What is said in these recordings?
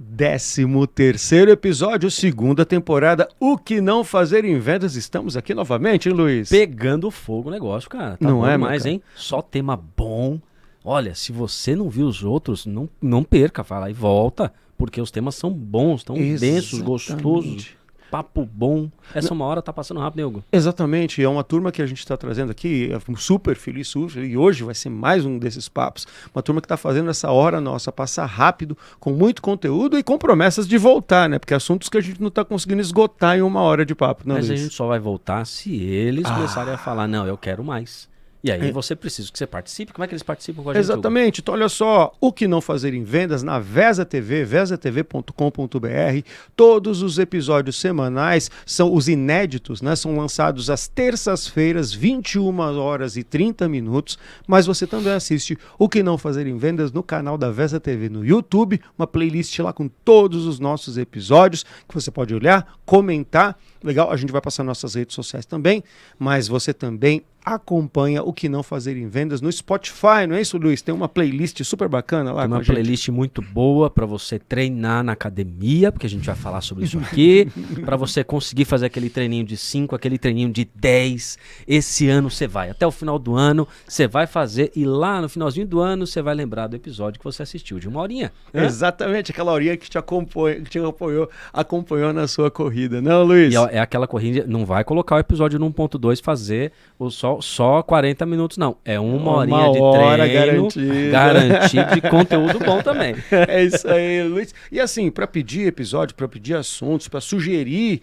13º episódio, segunda temporada, O Que Não Fazer em Vendas. Estamos aqui novamente, hein, Luiz? Pegando fogo o negócio, cara. Tá não bom é demais, hein? Só tema bom. Olha, se você não viu os outros, não perca, vai lá e volta, porque os temas são bons, tão densos, gostosos. Papo bom. Essa uma hora tá passando rápido, hein, Hugo? Exatamente, é uma turma que a gente está trazendo aqui, super feliz, e hoje vai ser mais um desses papos. Uma turma que está fazendo essa hora nossa passar rápido, com muito conteúdo e com promessas de voltar, né? Porque assuntos que a gente não está conseguindo esgotar em uma hora de papo, não, Mas Luiz? a gente só vai voltar se eles começarem a falar, não, eu quero mais. E aí você precisa que você participe. Como é que eles participam com a gente? Exatamente. Então, olha só, O Que Não Fazer em Vendas na Vesa TV, vesatv.com.br. Todos os episódios semanais são os inéditos, né? São lançados às terças-feiras, 21h30. Mas você também assiste O Que Não Fazer em Vendas no canal da Vesa TV no YouTube, uma playlist lá com todos os nossos episódios que você pode olhar, comentar. Legal, a gente vai passar nossas redes sociais também, mas você também acompanha O Que Não Fazer em Vendas no Spotify, não é isso, Luiz? Tem uma playlist super bacana lá. Tem uma playlist muito boa para você treinar na academia, porque a gente vai falar sobre isso aqui, para você conseguir fazer aquele treininho de 5, aquele treininho de 10. Esse ano você vai, até o final do ano, você vai fazer e lá no finalzinho do ano você vai lembrar do episódio que você assistiu de uma horinha. Né? Exatamente, aquela horinha que te acompanhou na sua corrida, não, Luiz? E é aquela corrida, não vai colocar o episódio no 1.2 fazer só 40 minutos, não. É uma horinha de treino garantido de conteúdo bom também. É isso aí, Luiz. E assim, para pedir episódio, para pedir assuntos, para sugerir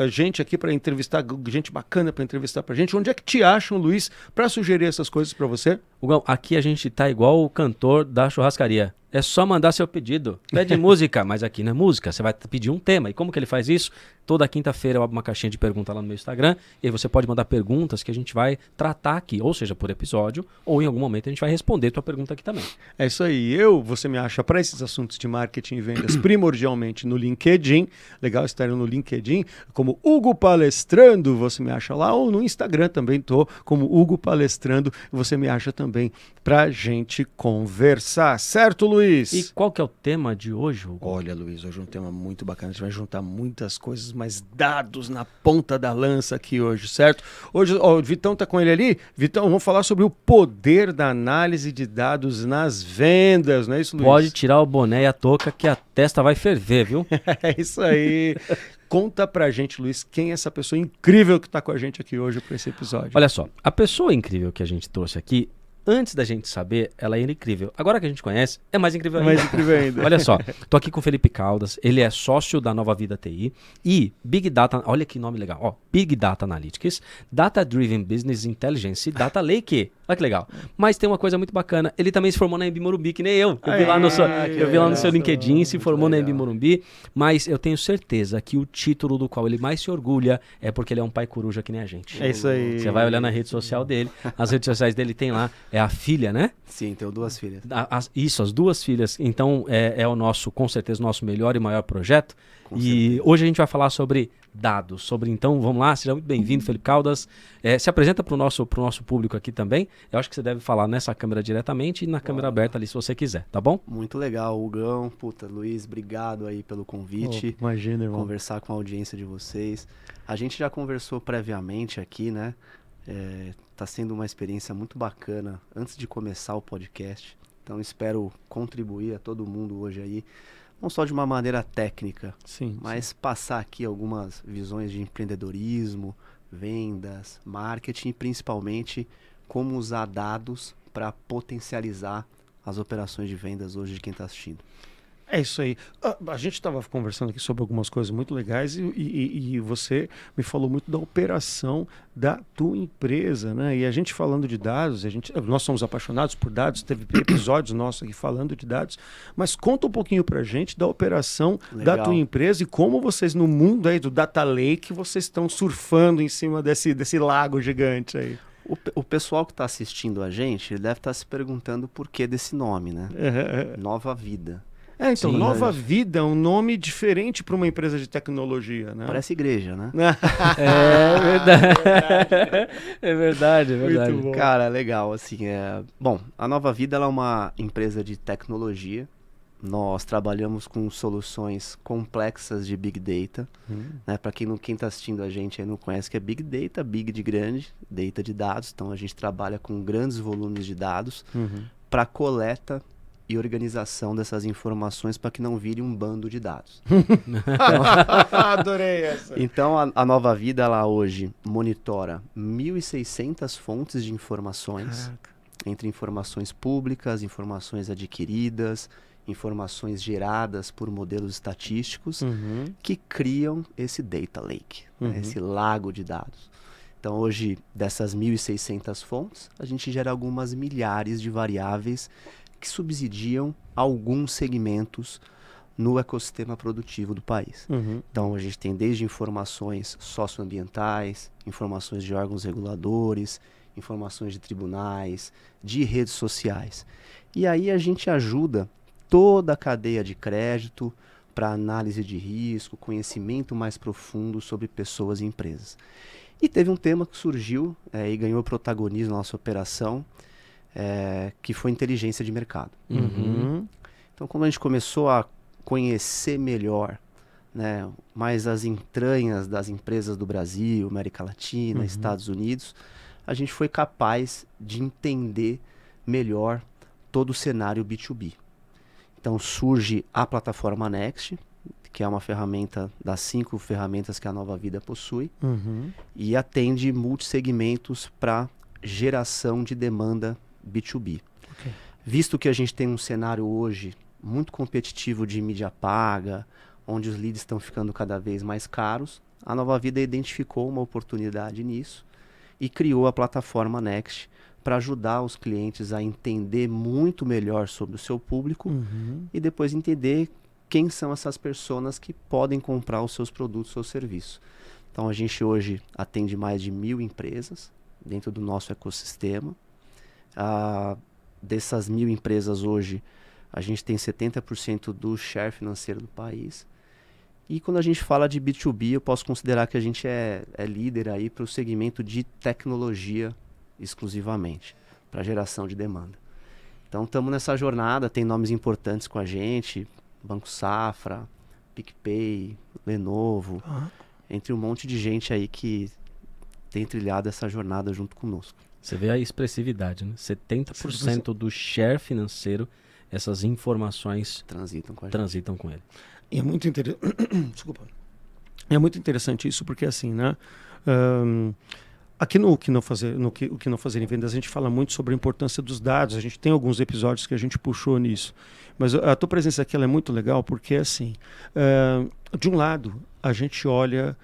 gente aqui para entrevistar, gente bacana para entrevistar pra gente, onde é que te acham, Luiz, para sugerir essas coisas para você? Hugão, aqui a gente tá igual o cantor da churrascaria. É só mandar seu pedido. Pede música, mas aqui não é música. Você vai pedir um tema. E como que ele faz isso? Toda quinta-feira eu abro uma caixinha de perguntas lá no meu Instagram. E aí você pode mandar perguntas que a gente vai tratar aqui. Ou seja, por episódio, ou em algum momento a gente vai responder tua pergunta aqui também. É isso aí. Você me acha para esses assuntos de marketing e vendas primordialmente no LinkedIn. Legal estar no LinkedIn. Como Hugo Palestrando, você me acha lá. Ou no Instagram também tô como Hugo Palestrando. Você me acha também pra gente conversar. Certo, Luiz? E qual que é o tema de hoje, Hugo? Olha, Luiz, hoje é um tema muito bacana. A gente vai juntar muitas coisas, mas dados na ponta da lança aqui hoje, certo? Hoje, o Vitão tá com ele ali. Vitão, vamos falar sobre o poder da análise de dados nas vendas, não é isso, Luiz? Pode tirar o boné e a touca que a testa vai ferver, viu? É isso aí. Conta pra gente, Luiz, quem é essa pessoa incrível que tá com a gente aqui hoje para esse episódio. Olha só, a pessoa incrível que a gente trouxe aqui, antes da gente saber, ela era incrível. Agora que a gente conhece, é mais incrível ainda. Mais incrível ainda. Olha só, tô aqui com o Felipe Caldas, ele é sócio da Nova Vida TI e Big Data, olha que nome legal, ó, Big Data Analytics, Data Driven Business Intelligence, Data Lake. Olha que legal. Mas tem uma coisa muito bacana, ele também se formou na Embi Morumbi, que nem eu. Eu vi lá no seu LinkedIn, se formou na Embi Morumbi, mas eu tenho certeza que o título do qual ele mais se orgulha é porque ele é um pai coruja que nem a gente. É isso aí. Você vai olhar na rede social dele, as redes sociais dele tem lá, é a filha, né? Sim, tenho 2 filhas. As 2 filhas. Então, é o nosso, com certeza, o nosso melhor e maior projeto. E hoje a gente vai falar sobre dados. Então, vamos lá, seja muito bem-vindo, Felipe Caldas. Se apresenta para o nosso público aqui também. Eu acho que você deve falar nessa câmera diretamente e na câmera aberta ali, se você quiser, tá bom? Muito legal, Hugão. Puta, Luiz, obrigado aí pelo convite. Imagina, irmão. Conversar com a audiência de vocês. A gente já conversou previamente aqui, né? Tá sendo uma experiência muito bacana antes de começar o podcast. Então espero contribuir a todo mundo hoje aí, não só de uma maneira técnica, mas passar aqui algumas visões de empreendedorismo, vendas, marketing e principalmente como usar dados para potencializar as operações de vendas hoje de quem está assistindo. É isso aí. A gente estava conversando aqui sobre algumas coisas muito legais e você me falou muito da operação da tua empresa, né? E a gente falando de dados, nós somos apaixonados por dados, teve episódios nossos aqui falando de dados, mas conta um pouquinho pra gente da operação da tua empresa e como vocês no mundo aí do Data Lake, vocês estão surfando em cima desse lago gigante aí. O pessoal que está assistindo a gente, ele deve estar se perguntando por que desse nome, né? Nova Vida. Então, Nova Vida é um nome diferente para uma empresa de tecnologia, né? Parece igreja, né? É verdade. É verdade. Muito bom. Cara, legal, assim, Bom, a Nova Vida ela é uma empresa de tecnologia, nós trabalhamos com soluções complexas de Big Data. Né? Para quem está assistindo a gente aí não conhece, que é Big Data, Big de grande, Data de dados. Então a gente trabalha com grandes volumes de dados para coleta e organização dessas informações para que não vire um bando de dados. Adorei essa. Então a Nova Vida, ela hoje monitora 1.600 fontes de informações. Caraca. Entre informações públicas, informações adquiridas, informações geradas por modelos estatísticos que criam esse data lake, né, esse lago de dados. Então hoje, dessas 1.600 fontes, a gente gera algumas milhares de variáveis que subsidiam alguns segmentos no ecossistema produtivo do país. Então a gente tem desde informações socioambientais, informações de órgãos reguladores, informações de tribunais, de redes sociais. E aí a gente ajuda toda a cadeia de crédito para análise de risco, conhecimento mais profundo sobre pessoas e empresas. E teve um tema que surgiu e ganhou protagonismo na nossa operação, que foi inteligência de mercado. Então, quando a gente começou a conhecer melhor, né, mais as entranhas das empresas do Brasil, América Latina, Estados Unidos, a gente foi capaz de entender melhor todo o cenário B2B. Então surge a plataforma Next, que é uma ferramenta das 5 ferramentas que a Nova Vida possui, e atende multissegmentos para geração de demanda B2B. Okay. Visto que a gente tem um cenário hoje muito competitivo de mídia paga, onde os leads estão ficando cada vez mais caros, a Nova Vida identificou uma oportunidade nisso e criou a plataforma Next para ajudar os clientes a entender muito melhor sobre o seu público e depois entender quem são essas pessoas que podem comprar os seus produtos ou serviços. Então a gente hoje atende mais de 1.000 empresas dentro do nosso ecossistema. Dessas 1.000 empresas hoje, a gente tem 70% do share financeiro do país. E quando a gente fala de B2B, eu posso considerar que a gente é líder aí para o segmento de tecnologia exclusivamente, para geração de demanda. Então estamos nessa jornada, tem nomes importantes com a gente, Banco Safra, PicPay, Lenovo, entre um monte de gente aí que tem trilhado essa jornada junto conosco. Você vê a expressividade, né? 70% do share financeiro, essas informações transitam com ele. E é muito Desculpa. É muito interessante isso, porque assim, né? Aqui no que não fazer em vendas, a gente fala muito sobre a importância dos dados. A gente tem alguns episódios que a gente puxou nisso. Mas a tua presença aqui ela é muito legal porque, assim, de um lado, a gente olha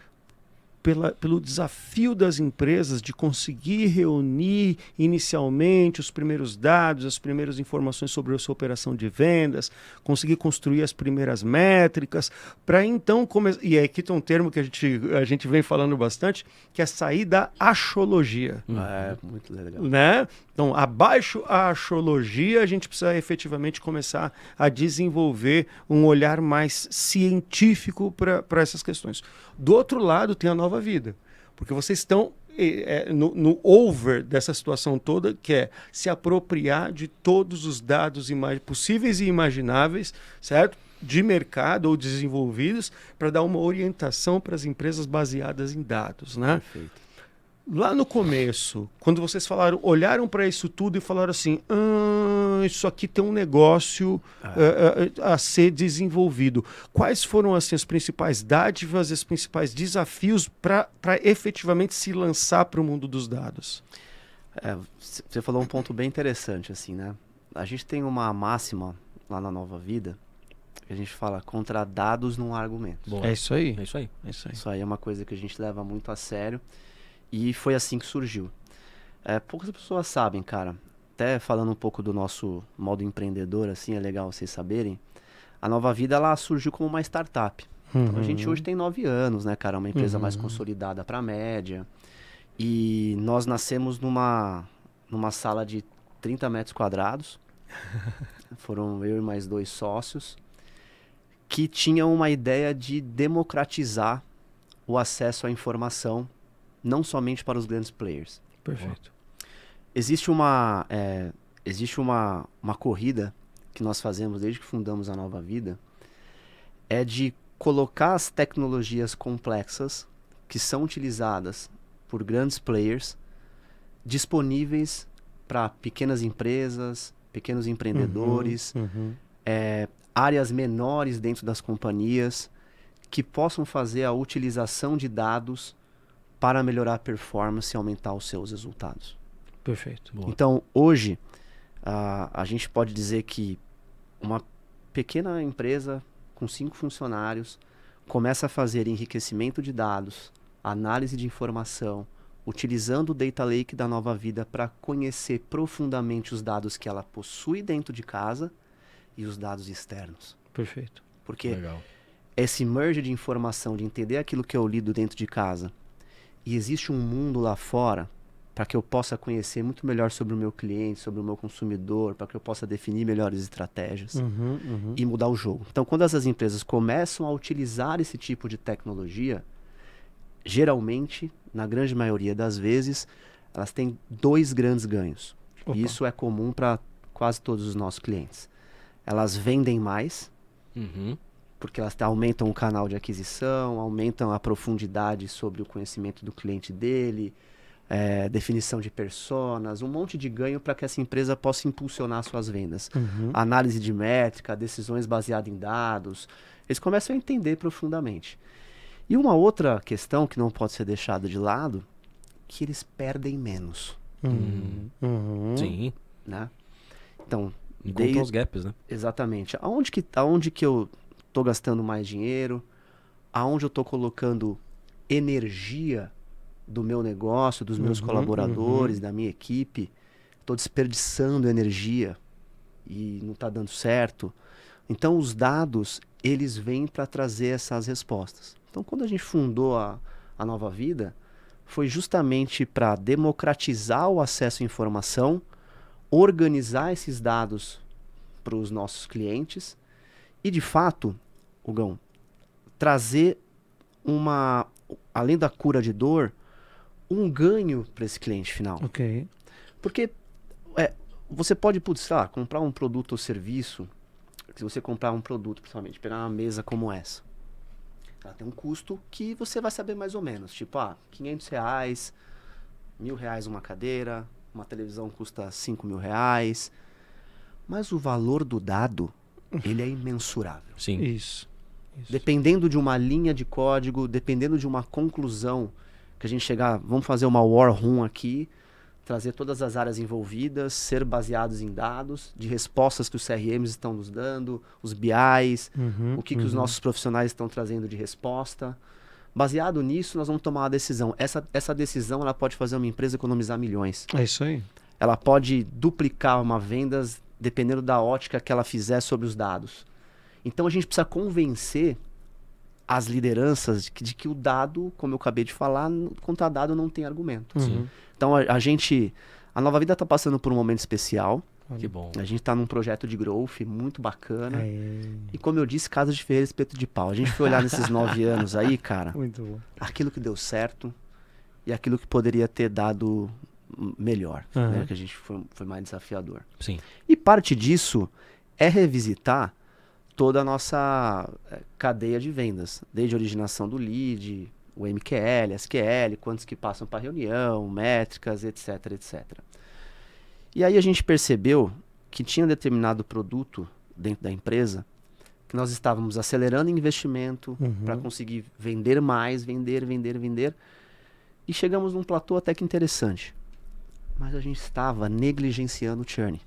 pelo desafio das empresas de conseguir reunir inicialmente os primeiros dados, as primeiras informações sobre a sua operação de vendas, conseguir construir as primeiras métricas, para então começar. E aqui tem um termo que a gente vem falando bastante, que é sair da axologia. Muito legal. Né? Então, abaixo a axologia, a gente precisa efetivamente começar a desenvolver um olhar mais científico para essas questões. Do outro lado, tem a Nova Vida, porque vocês estão no over dessa situação toda, que é se apropriar de todos os dados possíveis e imagináveis, certo? De mercado ou desenvolvidos, para dar uma orientação para as empresas baseadas em dados, né? Perfeito. Lá no começo, quando vocês olharam para isso tudo e falaram assim, isso aqui tem um negócio a ser desenvolvido. Quais foram assim, as principais dádivas, os principais desafios para efetivamente se lançar para o mundo dos dados? Você falou um ponto bem interessante, assim, né? A gente tem uma máxima lá na Nova Vida, que a gente fala, contra dados não há argumentos. É isso aí. É isso aí. Isso aí é uma coisa que a gente leva muito a sério. E foi assim que surgiu. Poucas pessoas sabem, cara. Até falando um pouco do nosso modo empreendedor, assim, é legal vocês saberem. A Nova Vida, ela surgiu como uma startup. Então, a gente hoje tem 9 anos, né, cara? Uma empresa mais consolidada para a média. E nós nascemos numa sala de 30 metros quadrados. Foram eu e mais 2 sócios. Que tinham uma ideia de democratizar o acesso à informação, não somente para os grandes players. Perfeito. Existe uma corrida que nós fazemos desde que fundamos a Nova Vida é de colocar as tecnologias complexas que são utilizadas por grandes players disponíveis para pequenas empresas, pequenos empreendedores, áreas menores dentro das companhias que possam fazer a utilização de dados para melhorar a performance e aumentar os seus resultados. Perfeito. Boa. Então, hoje, a gente pode dizer que uma pequena empresa com 5 funcionários começa a fazer enriquecimento de dados, análise de informação, utilizando o Data Lake da Nova Vida para conhecer profundamente os dados que ela possui dentro de casa e os dados externos. Perfeito. Porque Legal. esse merge de informação, de entender aquilo que eu lido dentro de casa, e existe um mundo lá fora para que eu possa conhecer muito melhor sobre o meu cliente, sobre o meu consumidor, para que eu possa definir melhores estratégias e mudar o jogo. Então, quando essas empresas começam a utilizar esse tipo de tecnologia, geralmente, na grande maioria das vezes, elas têm 2 grandes ganhos. Opa. E isso é comum para quase todos os nossos clientes. Elas vendem mais, porque elas aumentam o canal de aquisição, aumentam a profundidade sobre o conhecimento do cliente dele, definição de personas, um monte de ganho para que essa empresa possa impulsionar suas vendas. Análise de métrica, decisões baseadas em dados. Eles começam a entender profundamente. E uma outra questão que não pode ser deixada de lado, que eles perdem menos. Sim. Né? Então, Encontram os gaps, né? exatamente. Aonde que eu estou gastando mais dinheiro? Aonde eu estou colocando energia do meu negócio, dos meus colaboradores, da minha equipe? Estou desperdiçando energia e não está dando certo. Então, os dados, eles vêm para trazer essas respostas. Então, quando a gente fundou a Nova Vida, foi justamente para democratizar o acesso à informação, organizar esses dados para os nossos clientes e, de fato, Hugão, trazer além da cura de dor, um ganho para esse cliente final. Ok. Porque você pode, sei lá, comprar um produto ou serviço, se você comprar um produto, principalmente, pegar uma mesa como essa, ela tem um custo que você vai saber mais ou menos, tipo, R$500, R$1.000 uma cadeira, uma televisão custa R$5.000, mas o valor do dado, ele é imensurável. Sim. Isso. Dependendo de uma linha de código, dependendo de uma conclusão, que a gente chegar, vamos fazer uma war room aqui, trazer todas as áreas envolvidas, ser baseados em dados, de respostas que os CRMs estão nos dando, os BIs, o que os nossos profissionais estão trazendo de resposta. Baseado nisso, nós vamos tomar uma decisão. Essa decisão, ela pode fazer uma empresa economizar milhões. É isso aí. Ela pode duplicar uma venda dependendo da ótica que ela fizer sobre os dados. Então, a gente precisa convencer as lideranças de que o dado, como eu acabei de falar, contra dado não tem argumento. Então, a Nova Vida está passando por um momento especial. Que bom. A gente está num projeto de growth muito bacana. E como eu disse, casa de ferreiro, espeto de pau. A gente foi olhar nesses 9 anos aí, cara, Muito bom. aquilo que deu certo e aquilo que poderia ter dado melhor, né? Que a gente foi mais desafiador. Sim. E parte disso é revisitar toda a nossa cadeia de vendas, desde a originação do lead, o MQL, SQL, quantos que passam para reunião, métricas, etc, etc. E aí a gente percebeu que tinha um determinado produto dentro da empresa que nós estávamos acelerando investimento para conseguir vender mais, vender. E chegamos num platô até que interessante. Mas a gente estava negligenciando o churn.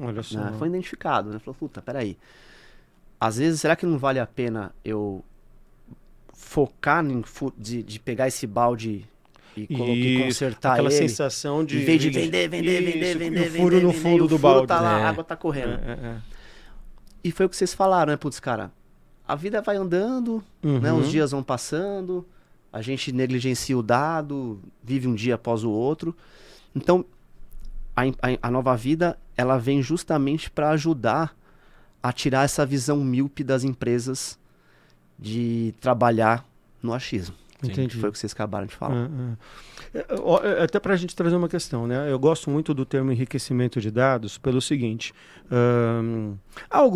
Olha só. Né? Foi identificado, né? Falou, puta, peraí. Às vezes, será que não vale a pena eu focar de pegar esse balde e consertar aquela ele? sensação de... Em vez de vender, e o furo no fundo do balde. Tá lá, a água tá correndo. E foi o que vocês falaram, né? Putz, cara, a vida vai andando, né? Os dias vão passando, a gente negligencia o dado, vive um dia após o outro. Então, a Nova Vida, ela vem justamente para ajudar a tirar essa visão míope das empresas de trabalhar no achismo. Entendi. Que foi o que vocês acabaram de falar. Até para a gente trazer uma questão, né? Eu gosto muito do termo enriquecimento de dados pelo seguinte: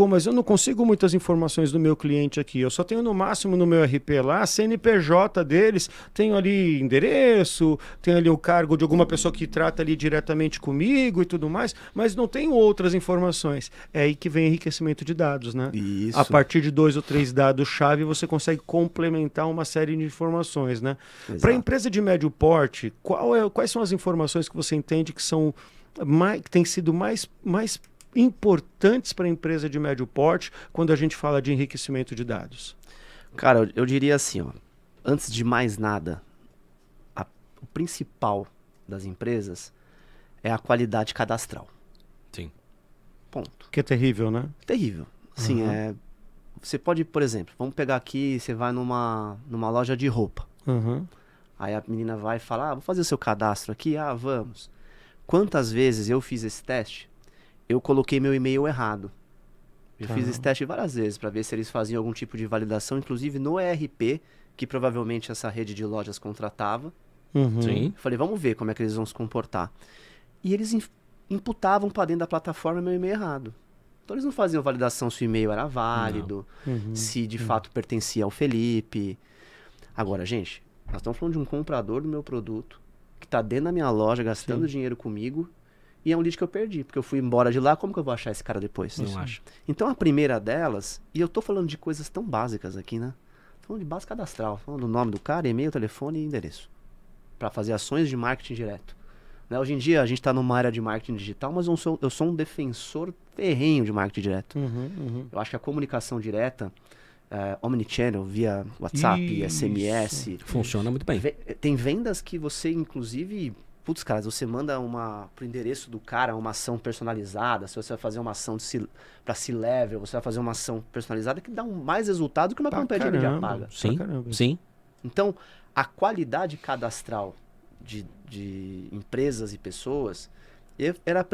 mas eu não consigo muitas informações do meu cliente aqui. Eu só tenho no máximo no meu RP lá, CNPJ deles, tenho ali endereço, tenho ali o cargo de alguma pessoa que trata ali diretamente comigo e tudo mais, mas não tenho outras informações. É aí que vem enriquecimento de dados, né? Isso. A partir de 2 ou 3 dados-chave, você consegue complementar uma série de informações, né? Para a empresa de médio porte, quais são as informações que você entende que são que têm sido mais importantes para a empresa de médio porte quando a gente fala de enriquecimento de dados? Cara, eu diria assim, ó, antes de mais nada, o principal das empresas é a qualidade cadastral. Sim. Ponto. Que é terrível, né? Terrível. Sim, você pode, por exemplo, vamos pegar aqui, você vai numa loja de roupa. Aí a menina vai falar, vou fazer o seu cadastro aqui, vamos. Quantas vezes eu fiz esse teste, eu coloquei meu e-mail errado. Eu fiz esse teste várias vezes para ver se eles faziam algum tipo de validação, inclusive no ERP, que provavelmente essa rede de lojas contratava. Sim. Eu falei, vamos ver como é que eles vão se comportar. E eles imputavam para dentro da plataforma meu e-mail errado. Então eles não faziam validação se o e-mail era válido, se de fato pertencia ao Felipe. Agora, gente, nós estamos falando de um comprador do meu produto que está dentro da minha loja gastando dinheiro comigo e é um lead que eu perdi, porque eu fui embora de lá, como que eu vou achar esse cara depois? Não acho. Então a primeira delas, e eu tô falando de coisas tão básicas aqui, né? Tô falando de base cadastral, falando do nome do cara, e-mail, telefone e endereço, para fazer ações de marketing direto. Né? Hoje em dia a gente está numa área de marketing digital, mas eu sou um defensor ferrenho de marketing direto. Eu acho que a comunicação direta, omnichannel, via WhatsApp, SMS... Funciona muito bem. Tem vendas que você, inclusive... Putz, cara, você manda pro endereço do cara uma ação personalizada, se você vai fazer uma ação para C-Level, você vai fazer uma ação personalizada que dá mais resultado que uma campanha de mídia paga. Sim. Então, a qualidade cadastral de empresas e pessoas era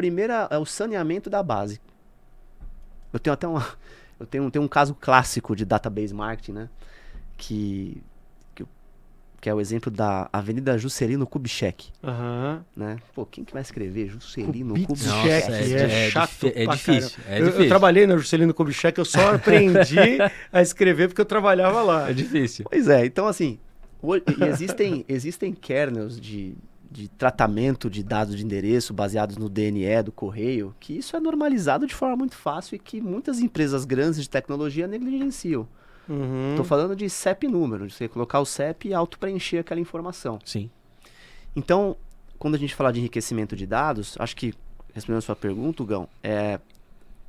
o saneamento da base. Eu tenho até tenho um caso clássico de database marketing, né? Que é o exemplo da Avenida Juscelino Kubitschek. Né? Pô, quem que vai escrever Juscelino Kubitschek? É chato é pra difícil. Eu trabalhei na Juscelino Kubitschek, eu só aprendi a escrever porque eu trabalhava lá. É difícil. Pois é, então assim, existem kernels de tratamento de dados de endereço baseados no DNE do correio, que isso é normalizado de forma muito fácil e que muitas empresas grandes de tecnologia negligenciam. Estou falando de CEP número, de você colocar o CEP e auto-preencher aquela informação. Sim. Então, quando a gente fala de enriquecimento de dados, acho que, respondendo a sua pergunta, Gão, é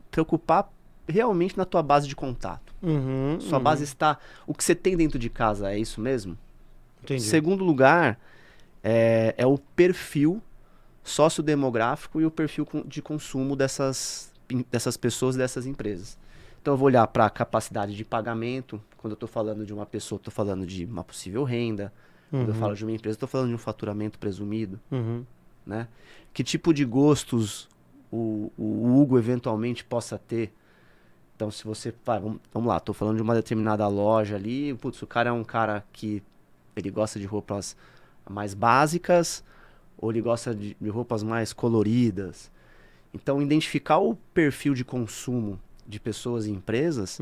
preocupar realmente na tua base de contato. Sua base está... O que você tem dentro de casa é isso mesmo? Entendi. Segundo lugar, é o perfil sociodemográfico e o perfil de consumo dessas pessoas, dessas empresas. Então eu vou olhar para a capacidade de pagamento. Quando eu estou falando de uma pessoa, estou falando de uma possível renda. Quando eu falo de uma empresa, estou falando de um faturamento presumido. Né? Que tipo de gostos o Hugo eventualmente possa ter. Então se você... Vamos lá, estou falando de uma determinada loja ali. Putz, o cara é um cara que ele gosta de roupas mais básicas ou ele gosta de roupas mais coloridas. Então identificar o perfil de consumo de pessoas e empresas,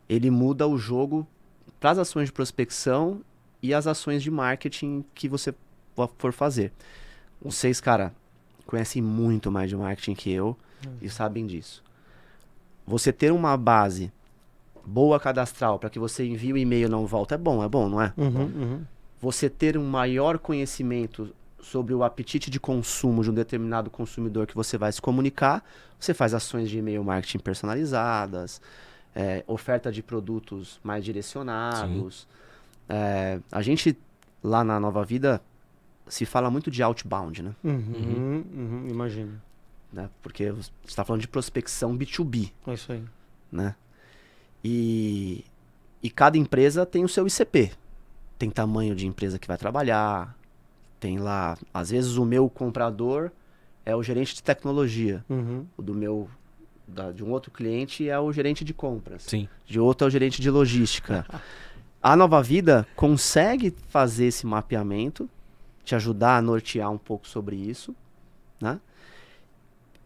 ele muda o jogo para as ações de prospecção e as ações de marketing que você for fazer. Vocês, cara, conhecem muito mais de marketing que eu e sabem disso. Você ter uma base boa cadastral para que você envie o e-mail e não volta é bom, não é? Você ter um maior conhecimento sobre o apetite de consumo de um determinado consumidor que você vai se comunicar, você faz ações de e-mail marketing personalizadas, oferta de produtos mais direcionados. A gente, lá na Nova Vida, se fala muito de outbound, né? Imagino. Né? Porque você está falando de prospecção B2B. É isso aí. Né? E cada empresa tem o seu ICP. Tem tamanho de empresa que vai trabalhar, tem lá, às vezes o meu comprador é o gerente de tecnologia. O de um outro cliente é o gerente de compras. Sim. De outro é o gerente de logística. A Nova Vida consegue fazer esse mapeamento, te ajudar a nortear um pouco sobre isso, né?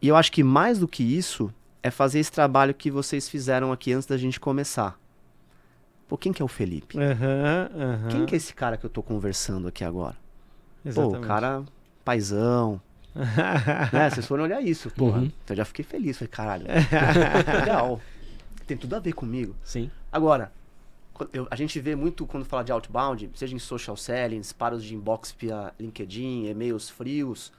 E eu acho que mais do que isso, é fazer esse trabalho que vocês fizeram aqui antes da gente começar. Pô, quem que é o Felipe? Quem que é esse cara que eu tô conversando aqui agora? Exatamente. Pô, o cara paizão, né? Vocês foram olhar isso, porra. Uhum. Então eu já fiquei feliz, falei, caralho, legal. Tem tudo a ver comigo. Sim. Agora, a gente vê muito quando fala de outbound, seja em social selling, disparos de inbox via LinkedIn, e-mails frios,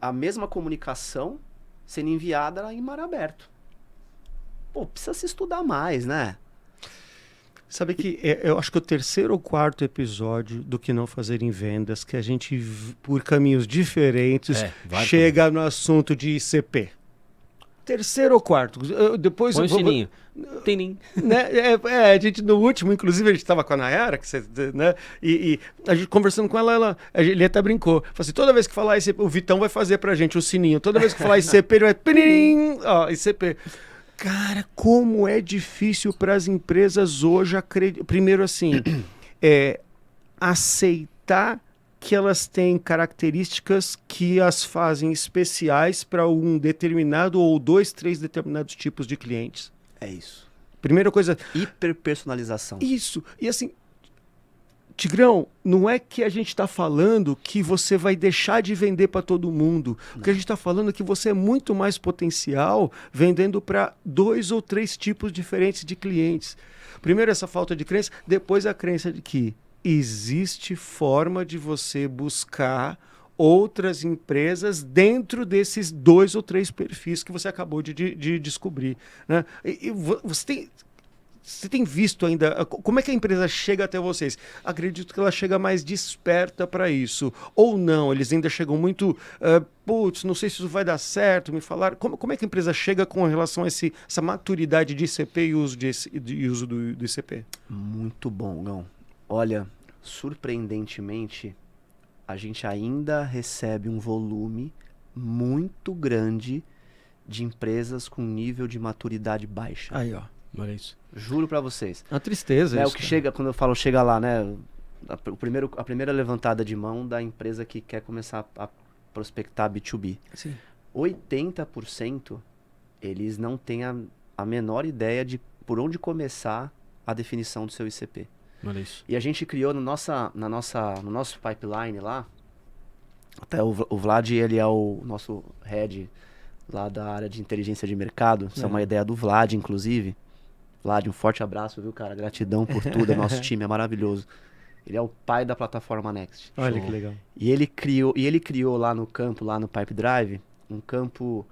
a mesma comunicação sendo enviada em mar aberto. Pô, precisa se estudar mais, né? Sabe que eu acho que o terceiro ou quarto episódio do Que Não Fazer em Vendas, que a gente, por caminhos diferentes, chega no assunto de ICP. Terceiro ou quarto. Depois Põe eu o vou, sininho. Tinim. né? A gente no último, inclusive a gente estava com a Nayara, que você, né? E a gente conversando com ela, ele até brincou. Falou assim, toda vez que falar ICP, o Vitão vai fazer pra gente o sininho. Toda vez que falar ICP, ele vai... Pirim! Ó, ICP. Cara, como é difícil para as empresas hoje primeiro assim, aceitar que elas têm características que as fazem especiais para um determinado ou 2, 3 determinados tipos de clientes. É isso. Primeira coisa... Hiperpersonalização. Isso. E assim, Tigrão, não é que a gente está falando que você vai deixar de vender para todo mundo. Não. O que a gente está falando é que você é muito mais potencial vendendo para 2 ou 3 tipos diferentes de clientes. Primeiro essa falta de crença, depois a crença de que existe forma de você buscar outras empresas dentro desses 2 ou 3 perfis que você acabou de descobrir, né? E você tem visto ainda como é que a empresa chega até vocês? Acredito que ela chega mais desperta para isso. Ou não, eles ainda chegam muito... putz, não sei se isso vai dar certo, me falaram. Como é que a empresa chega com relação a essa maturidade de ICP e uso do ICP? Muito bom, Gão. Olha, surpreendentemente, a gente ainda recebe um volume muito grande de empresas com nível de maturidade baixa. Aí, ó. Olha isso. Juro pra vocês. A tristeza É isso, o que cara. chega, quando eu falo chega lá, né? A primeira levantada de mão da empresa que quer começar a prospectar B2B. Sim. 80% eles não têm a menor ideia de por onde começar a definição do seu ICP. Olha isso. E a gente criou no nosso pipeline lá, até o Vlad, ele é o nosso head lá da área de inteligência de mercado. Isso é uma ideia do Vlad, inclusive. Vlad, um forte abraço, viu, cara? Gratidão por tudo. Nosso time é maravilhoso. Ele é o pai da plataforma Next. Olha Show. que legal. E ele criou lá no campo, lá no Pipe Drive, um campo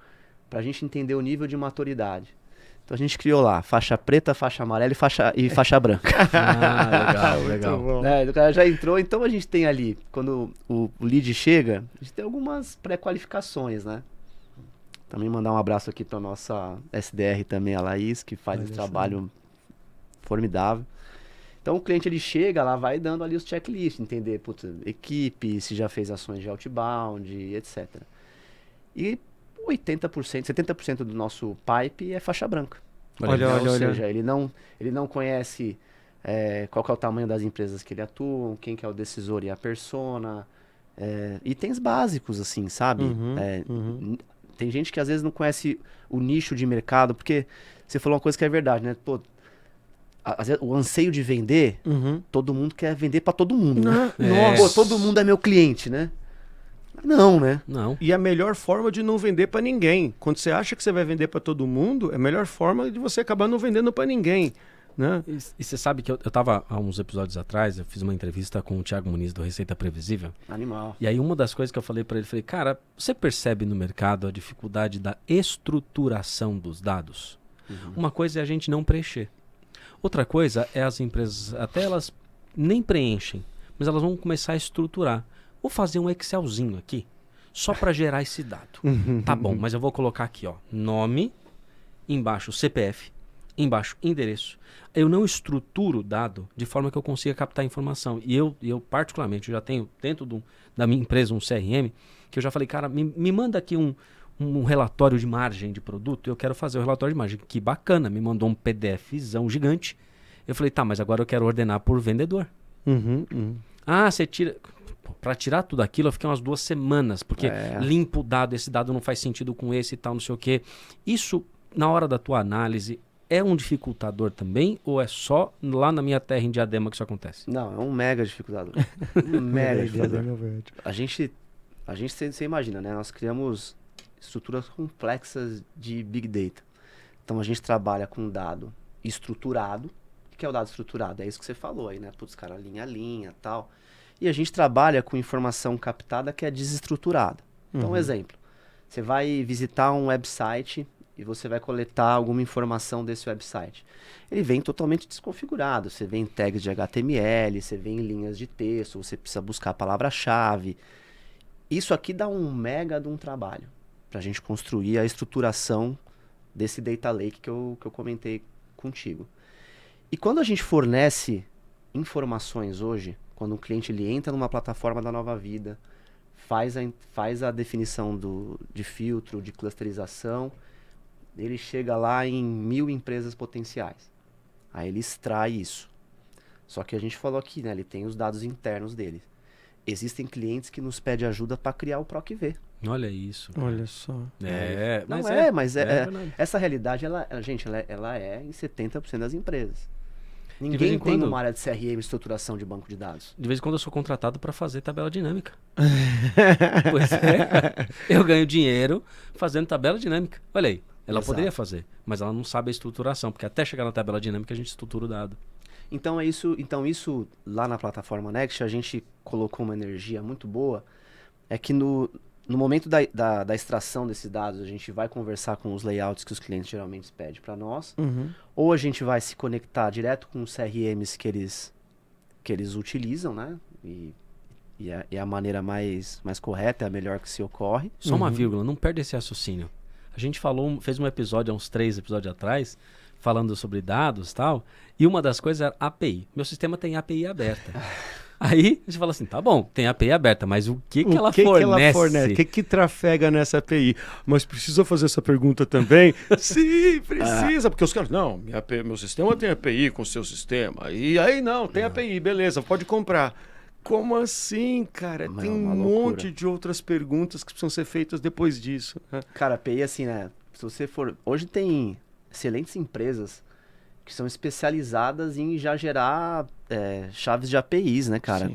pra gente entender o nível de maturidade. Então a gente criou lá faixa preta, faixa amarela e faixa branca. Ah, legal, legal. Bom. Né? O cara já entrou, então a gente tem ali, quando o lead chega, a gente tem algumas pré-qualificações, né? Também mandar um abraço aqui pra nossa SDR também, a Laís, que faz esse trabalho formidável. Então o cliente ele chega lá, vai dando ali os checklists, entender, putz, equipe, se já fez ações de outbound, etc. E 80%, 70% do nosso pipe é faixa branca. Ou seja, ele não conhece qual que é o tamanho das empresas que ele atua, quem que é o decisor e a persona, itens básicos, assim, sabe? Tem gente que às vezes não conhece o nicho de mercado, porque você falou uma coisa que é verdade, né? Pô, às vezes, o anseio de vender, todo mundo quer vender pra todo mundo, né? Nossa. Pô, todo mundo é meu cliente, né? Não, né? Não. E a melhor forma de não vender para ninguém. Quando você acha que você vai vender para todo mundo, é a melhor forma de você acabar não vendendo para ninguém, né? E você sabe que eu tava há uns episódios atrás, eu fiz uma entrevista com o Thiago Muniz do Receita Previsível. Animal. E aí uma das coisas que eu falei pra ele, falei, cara, você percebe no mercado a dificuldade da estruturação dos dados? Uma coisa é a gente não preencher. Outra coisa é as empresas, até elas nem preenchem, mas elas vão começar a estruturar. Vou fazer um Excelzinho aqui, só para gerar esse dado. Tá bom, mas eu vou colocar aqui, ó, nome, embaixo CPF, embaixo endereço. Eu não estruturo o dado de forma que eu consiga captar informação. E eu particularmente, eu já tenho dentro da minha empresa um CRM, que eu já falei, cara, me manda aqui um relatório de margem de produto, eu quero fazer o relatório de margem. Que bacana, me mandou um PDFzão gigante. Eu falei, tá, mas agora eu quero ordenar por vendedor. Ah, você tira... Para tirar tudo aquilo, eu fiquei umas 2 semanas, porque limpo o dado, esse dado não faz sentido com esse e tal, não sei o quê. Isso, na hora da tua análise, é um dificultador também? Ou é só lá na minha terra em Diadema que isso acontece? Não, é um mega dificultador. Um mega dificultador. A gente, você imagina, né? Nós criamos estruturas complexas de Big Data. Então, a gente trabalha com dado estruturado. O que é o dado estruturado? É isso que você falou aí, né? Putz, cara, linha a linha e tal. E a gente trabalha com informação captada que é desestruturada. Então, um exemplo. Você vai visitar um website e você vai coletar alguma informação desse website. Ele vem totalmente desconfigurado. Você vê em tags de HTML, você vê em linhas de texto, você precisa buscar a palavra-chave. Isso aqui dá um mega de um trabalho para a gente construir a estruturação desse data lake que eu comentei contigo. E quando a gente fornece informações hoje, quando um cliente ele entra numa plataforma da Nova Vida, faz a definição de filtro, de clusterização, ele chega lá em 1000 empresas potenciais. Aí ele extrai isso. Só que a gente falou aqui, né? Ele tem os dados internos dele. Existem clientes que nos pedem ajuda para criar o PROC-V. Olha isso. Olha só. Mas essa realidade, ela é em 70% das empresas. Ninguém tem uma área de CRM, estruturação de banco de dados. De vez em quando eu sou contratado para fazer tabela dinâmica. Pois é. Eu ganho dinheiro fazendo tabela dinâmica. Olha aí. Ela poderia fazer, mas ela não sabe a estruturação, porque até chegar na tabela dinâmica a gente estrutura o dado. Então isso lá na plataforma Next, a gente colocou uma energia muito boa, é que no momento da extração desses dados, a gente vai conversar com os layouts que os clientes geralmente pedem para nós, ou a gente vai se conectar direto com os CRMs que eles utilizam, né? E a maneira mais correta, é a melhor que se ocorre. Só uma vírgula, não perde esse raciocínio. A gente fez um episódio há uns 3 episódios atrás, falando sobre dados e tal, e uma das coisas era API. Meu sistema tem API aberta. Aí a gente fala assim, tá bom, tem API aberta, mas o que ela fornece? O que trafega nessa API? Mas precisa fazer essa pergunta também? Sim, precisa, porque os caras, não, meu sistema tem API com o seu sistema, e aí não, tem API, beleza, pode comprar. Como assim, cara? Tem um monte de outras perguntas que precisam ser feitas depois disso. Né? Cara, API assim, né? Se você for... Hoje tem excelentes empresas que são especializadas em já gerar chaves de APIs, né, cara?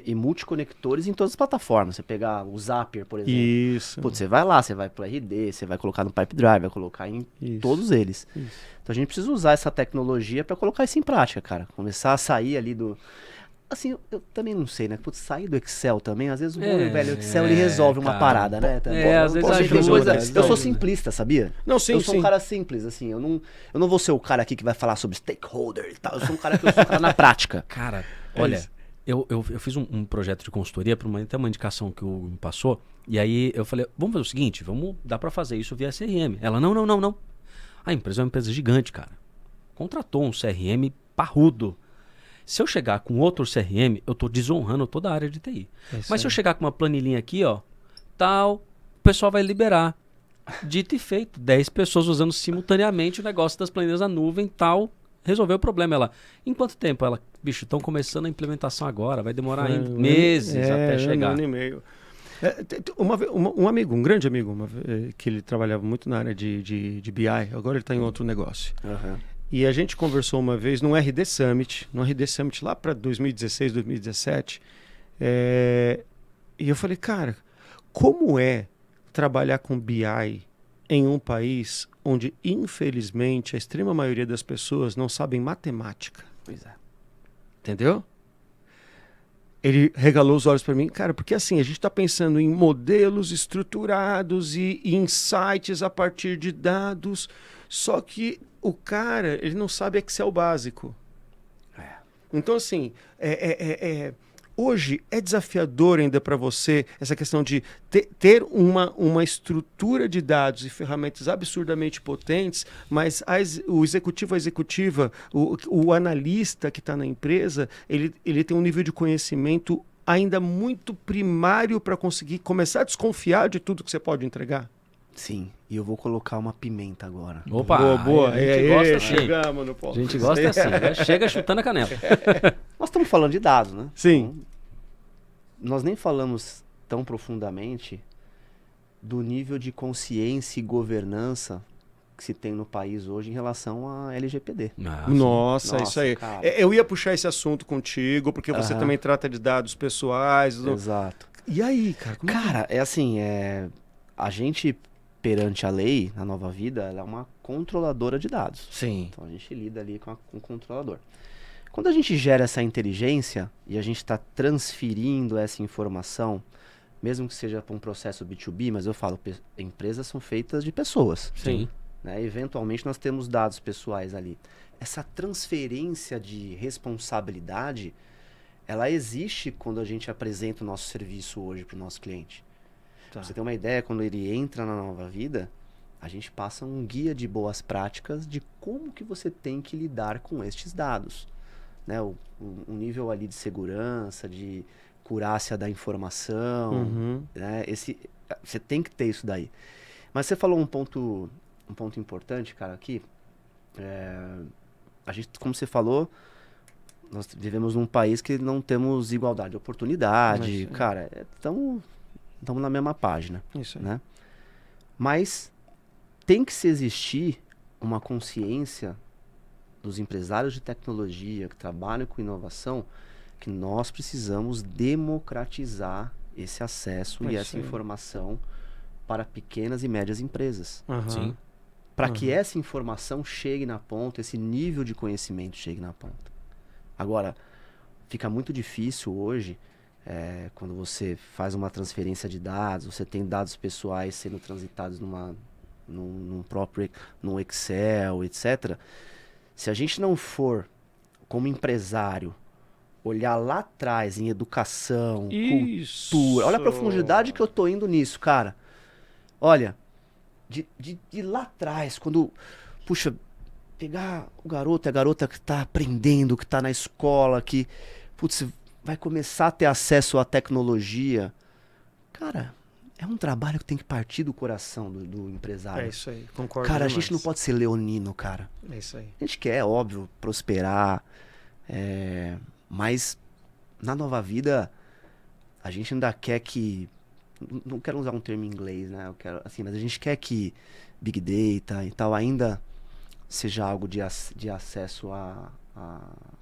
E multiconectores em todas as plataformas. Você pegar o Zapier, por exemplo. Isso. Putz, você vai lá, você vai pro RD, você vai colocar no Pipedrive, vai colocar em todos eles. Isso. Então a gente precisa usar essa tecnologia para colocar isso em prática, cara. Começar a sair ali do... Assim, eu também não sei, né? Putz, sair do Excel também, às vezes o velho Excel ele resolve uma parada, né? Às vezes ajuda. Eu sou simplista, sabia? Não, sim, eu sou um cara simples, assim. Eu não vou ser o cara aqui que vai falar sobre stakeholder e tal. Eu sou um cara na prática. Cara, olha, eu fiz um projeto de consultoria para até uma indicação que o Hugo me passou. E aí eu falei, vamos fazer o seguinte, dá para fazer isso via CRM. Ela, não. A empresa é uma empresa gigante, cara. Contratou um CRM parrudo. Se eu chegar com outro CRM, eu estou desonrando toda a área de TI. Mas se eu chegar com uma planilhinha aqui, ó, tal, o pessoal vai liberar. Dito e feito, 10 pessoas usando simultaneamente o negócio das planilhas na nuvem, tal, resolveu o problema. Ela, em quanto tempo? Ela, bicho, estão começando a implementação agora, vai demorar meses até chegar. 1 ano e meio. Um grande amigo, que ele trabalhava muito na área de BI, agora ele está em outro negócio. E a gente conversou uma vez no RD Summit lá para 2016, 2017. E eu falei, cara, como é trabalhar com BI em um país onde, infelizmente, a extrema maioria das pessoas não sabem matemática? Pois é. Entendeu? Ele regalou os olhos para mim, cara, porque assim, a gente está pensando em modelos estruturados e insights a partir de dados, só que o cara, ele não sabe Excel básico. Então, assim, hoje é desafiador ainda para você essa questão de ter uma estrutura de dados e ferramentas absurdamente potentes, mas o executivo, a executiva, o analista que está na empresa, ele tem um nível de conhecimento ainda muito primário para conseguir começar a desconfiar de tudo que você pode entregar. Sim, e eu vou colocar uma pimenta agora. Opa! Boa, boa. A gente gosta assim. Chegamos no A ponto. gente gosta assim, né? Chega chutando a canela. Nós estamos falando de dados, né? Sim. Então, nós nem falamos tão profundamente do nível de consciência e governança que se tem no país hoje em relação à LGPD. Ah, Nossa, Nossa, isso aí. cara. Eu ia puxar esse assunto contigo, porque você Aham. também trata de dados pessoais. Exato. E aí, cara? Como é que- Cara, é assim, a gente, perante a lei, na Nova Vida, ela é uma controladora de dados. Sim. Então a gente lida ali com o controlador. Quando a gente gera essa inteligência e a gente está transferindo essa informação, mesmo que seja para um processo B2B, mas eu falo, empresas são feitas de pessoas. Sim. Né? Eventualmente nós temos dados pessoais ali. Essa transferência de responsabilidade, ela existe quando a gente apresenta o nosso serviço hoje para o nosso cliente. Tá. Pra você ter uma ideia, quando ele entra na Nova Vida, a gente passa um guia de boas práticas de como que você tem que lidar com estes dados. Né? O nível ali de segurança, de curácia da informação, Uhum. né? Você tem que ter isso daí. Mas você falou um ponto importante, cara, aqui. A gente, como você falou, nós vivemos num país que não temos igualdade de oportunidade. Mas, cara, estamos na mesma página, Isso aí. né? Mas tem que se existir uma consciência dos empresários de tecnologia que trabalham com inovação, que nós precisamos democratizar esse acesso e É essa isso aí. informação para pequenas e médias empresas. Aham. Sim. Para que essa informação chegue na ponta, esse nível de conhecimento chegue na ponta. Agora, fica muito difícil hoje, quando você faz uma transferência de dados, você tem dados pessoais sendo transitados num Excel, etc. Se a gente não for, como empresário, olhar lá atrás em educação, Isso. cultura, olha a profundidade que eu tô indo nisso, cara. Olha, de lá atrás, quando, puxa, pegar o garoto e a garota que tá aprendendo, que tá na escola, que, putz, vai começar a ter acesso à tecnologia, cara, é um trabalho que tem que partir do coração do empresário. É isso aí, concordo. Cara, a demais. gente não pode ser leonino, cara. É isso aí. A gente quer, óbvio, prosperar, mas na Nova Vida a gente ainda quer que, não quero usar um termo em inglês, né? Eu quero, assim, mas a gente quer que Big Data e tal ainda seja algo de acesso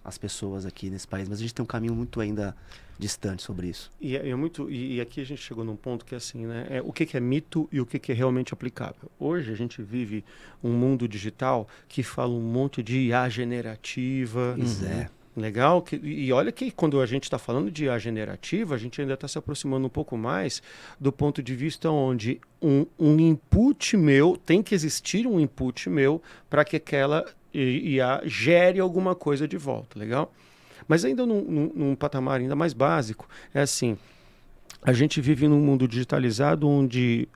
às pessoas aqui nesse país, mas a gente tem um caminho muito ainda distante sobre isso. E aqui a gente chegou num ponto que é assim, né? O que é mito e o que é realmente aplicável. Hoje a gente vive um mundo digital que fala um monte de IA generativa. Pois é. Legal. E olha que quando a gente está falando de IA generativa, a gente ainda está se aproximando um pouco mais do ponto de vista onde um input meu, tem que existir um input meu para que aquela IA gere alguma coisa de volta. Legal? Mas ainda num patamar ainda mais básico, é assim, a gente vive num mundo digitalizado onde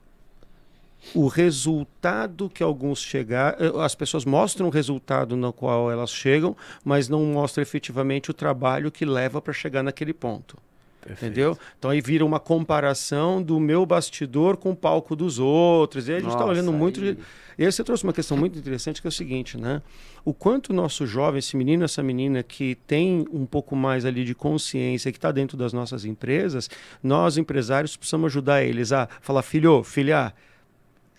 o resultado que alguns chegar, as pessoas mostram o resultado no qual elas chegam, mas não mostram efetivamente o trabalho que leva para chegar naquele ponto. Perfeito. Entendeu? Então aí vira uma comparação do meu bastidor com o palco dos outros. E aí a gente está olhando muito. E aí você trouxe uma questão muito interessante que é o seguinte, né? O quanto o nosso jovem, esse menino, essa menina que tem um pouco mais ali de consciência, que está dentro das nossas empresas, nós empresários precisamos ajudar eles a falar, filha,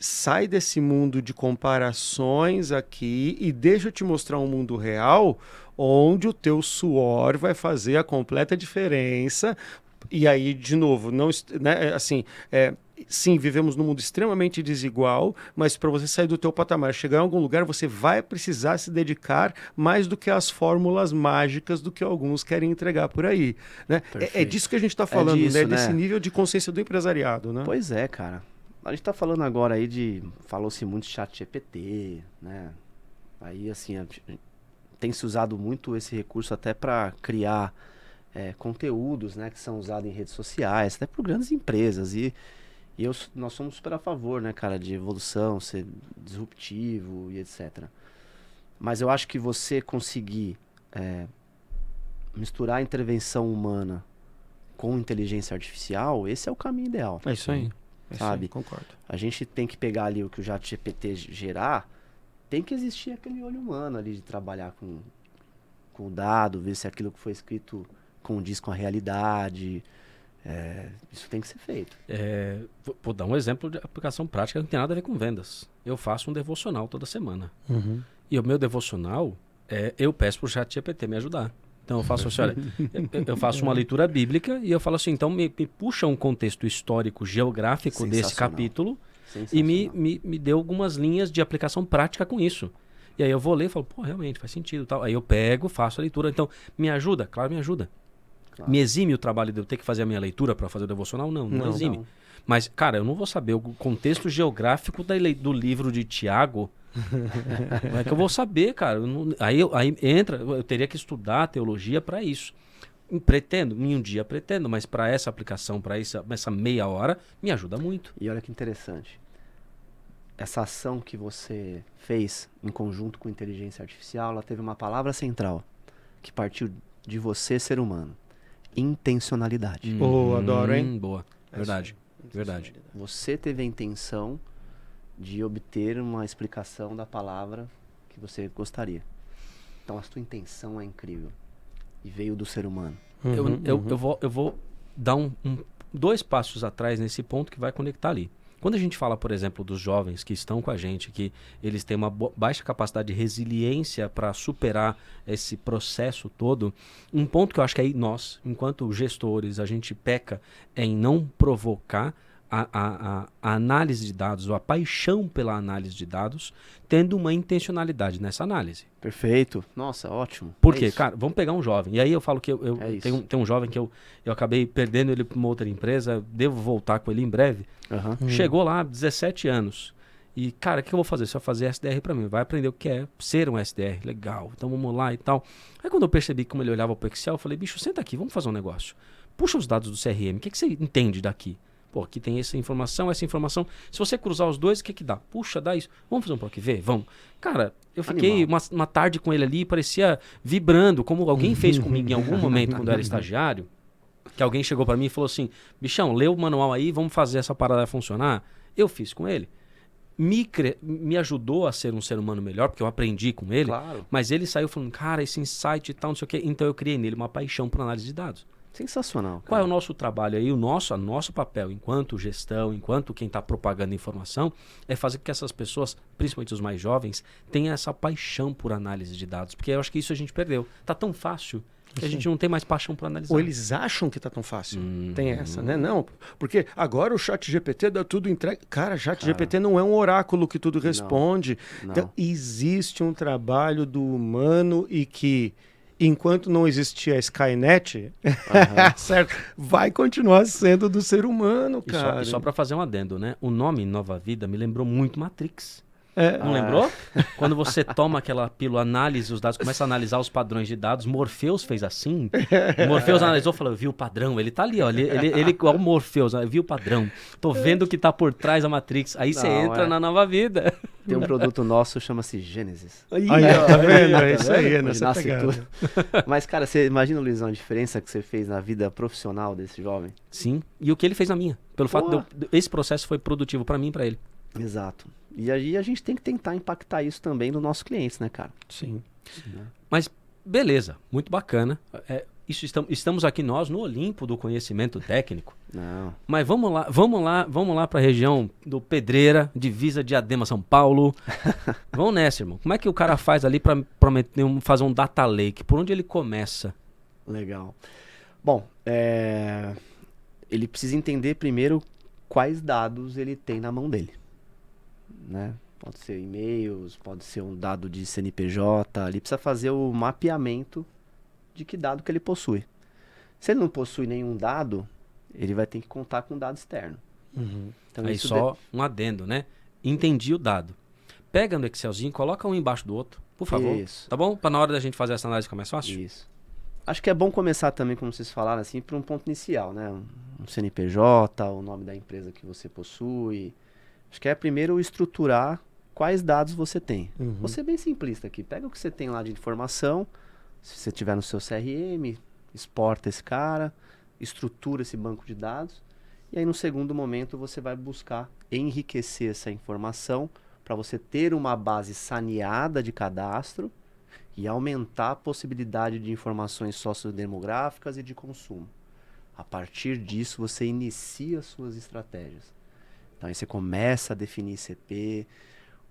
sai desse mundo de comparações aqui e deixa eu te mostrar um mundo real onde o teu suor vai fazer a completa diferença. E aí, de novo, não, né, assim, sim, vivemos num mundo extremamente desigual, mas para você sair do teu patamar, chegar em algum lugar, você vai precisar se dedicar mais do que as fórmulas mágicas do que alguns querem entregar por aí. Né? É disso que a gente está falando, disso, né? né? Desse nível de consciência do empresariado. Né? Pois é, cara. A gente tá falando agora aí falou-se muito de ChatGPT, né? Aí, assim, tem se usado muito esse recurso até para criar conteúdos, né? Que são usados em redes sociais, até por grandes empresas. E nós somos super a favor, né, cara, de evolução, ser disruptivo e etc. Mas eu acho que você conseguir misturar a intervenção humana com inteligência artificial, esse é o caminho ideal. É isso aí. sabe? Sim, concordo. A gente tem que pegar ali o que o ChatGPT gerar, tem que existir aquele olho humano ali de trabalhar com o dado, ver se aquilo que foi escrito condiz com a realidade. Isso tem que ser feito. Vou dar um exemplo de aplicação prática que não tem nada a ver com vendas. Eu faço um devocional toda semana. Uhum. E o meu devocional, eu peço para o ChatGPT me ajudar. Então eu faço assim, olha, eu faço uma leitura bíblica e eu falo assim, então me puxa um contexto histórico, geográfico desse capítulo e me dê algumas linhas de aplicação prática com isso. E aí eu vou ler e falo, pô, realmente faz sentido e tal. Aí eu pego, faço a leitura. Então, me ajuda? Claro, me ajuda. Claro. Me exime o trabalho de eu ter que fazer a minha leitura para fazer o devocional? Não exime. Não. Mas, cara, eu não vou saber o contexto geográfico do livro de Tiago. Como é que eu vou saber, cara? Aí entra, eu teria que estudar teologia para isso. Em um dia pretendo, mas para essa aplicação, para essa meia hora, me ajuda muito. E olha que interessante. Essa ação que você fez em conjunto com inteligência artificial, ela teve uma palavra central que partiu de você, ser humano. Intencionalidade. Adoro, hein? Boa. Verdade. Verdade. Você teve a intenção de obter uma explicação da palavra que você gostaria. Então a sua intenção é incrível. E veio do ser humano. Eu vou dar dois passos atrás nesse ponto que vai conectar ali. Quando a gente fala, por exemplo, dos jovens que estão com a gente, que eles têm uma baixa capacidade de resiliência para superar esse processo todo, um ponto que eu acho que aí nós, enquanto gestores, a gente peca em não provocar a análise de dados, ou a paixão pela análise de dados, tendo uma intencionalidade nessa análise. Perfeito. Nossa, ótimo. Por quê? Cara, vamos pegar um jovem. E aí eu falo que tem um jovem que eu acabei perdendo ele para uma outra empresa, devo voltar com ele em breve. Chegou lá, 17 anos. E, cara, o que eu vou fazer? Você vai fazer SDR para mim. Vai aprender o que é ser um SDR. Legal. Então vamos lá e tal. Aí quando eu percebi como ele olhava para o Excel, eu falei, bicho, senta aqui, vamos fazer um negócio. Puxa os dados do CRM. O que você entende daqui? Pô, aqui tem essa informação. Se você cruzar os dois, o que dá? Puxa, dá isso. Vamos fazer um PROC V? Vamos. Cara, eu fiquei uma tarde com ele ali, parecia vibrando, como alguém fez comigo em algum momento quando eu era estagiário, que alguém chegou para mim e falou assim, bichão, lê o manual aí, vamos fazer essa parada funcionar. Eu fiz com ele. Me ajudou a ser um ser humano melhor, porque eu aprendi com ele, claro. Mas ele saiu falando, cara, esse insight e tal, não sei o quê. Então eu criei nele uma paixão por análise de dados. Sensacional. Cara. Qual é o nosso trabalho aí? O nosso papel enquanto gestão, enquanto quem está propagando informação, é fazer com que essas pessoas, principalmente os mais jovens, tenham essa paixão por análise de dados. Porque eu acho que isso a gente perdeu. Tá tão fácil que a gente não tem mais paixão por analisar. Ou eles acham que tá tão fácil. Tem essa, né? Não, porque agora o ChatGPT dá tudo entregue. Cara, ChatGPT não é um oráculo que tudo responde. Não. Então, existe um trabalho do humano e que, enquanto não existir a Skynet, certo? Vai continuar sendo do ser humano, cara. E só para fazer um adendo, né? O nome Nova Vida me lembrou muito Matrix. É. Não lembrou? Quando você toma aquela pílula, analisa os dados, começa a analisar os padrões de dados, Morpheus fez assim. Morpheus analisou e falou, viu o padrão, ele tá ali, ó, ele igual o Morpheus, viu o padrão. Tô vendo o que tá por trás da Matrix. Aí você entra na Nova Vida. Tem um produto nosso, chama-se Gênesis. Aí, tá vendo? É isso aí, nasce tudo. Mas, cara, você imagina, Luizão, a diferença que você fez na vida profissional desse jovem? Sim, e o que ele fez na minha. Pelo fato esse processo foi produtivo para mim e para ele. Exato. E aí a gente tem que tentar impactar isso também nos nossos clientes, né, cara? Sim. Mas, beleza, muito bacana. Estamos aqui nós no Olimpo do conhecimento técnico. Não. Mas vamos lá para a região do Pedreira, divisa Diadema, São Paulo. Vamos nessa, irmão. Como é que o cara faz ali para fazer um data lake? Por onde ele começa? Legal. Bom, ele precisa entender primeiro quais dados ele tem na mão dele. Né? Pode ser e-mails, pode ser um dado de CNPJ, ele precisa fazer o mapeamento de que dado que ele possui. Se ele não possui nenhum dado, ele vai ter que contar com um dado externo. Então, aí só um adendo, né? Entendi o dado. Pega no Excelzinho, coloca um embaixo do outro, por favor. Isso. Tá bom? Para na hora da gente fazer essa análise ficar mais fácil? Isso. Acho que é bom começar também, como vocês falaram, assim, por um ponto inicial, né? Um CNPJ, o nome da empresa que você possui. Acho que é primeiro estruturar quais dados você tem. Vou ser bem simplista aqui. Pega o que você tem lá de informação, se você tiver no seu CRM, exporta esse cara, estrutura esse banco de dados E aí, no segundo momento, você vai buscar enriquecer essa informação para você ter uma base saneada de cadastro e aumentar a possibilidade de informações sociodemográficas e de consumo. A partir disso, você inicia as suas estratégias. Então, aí você começa a definir ICP,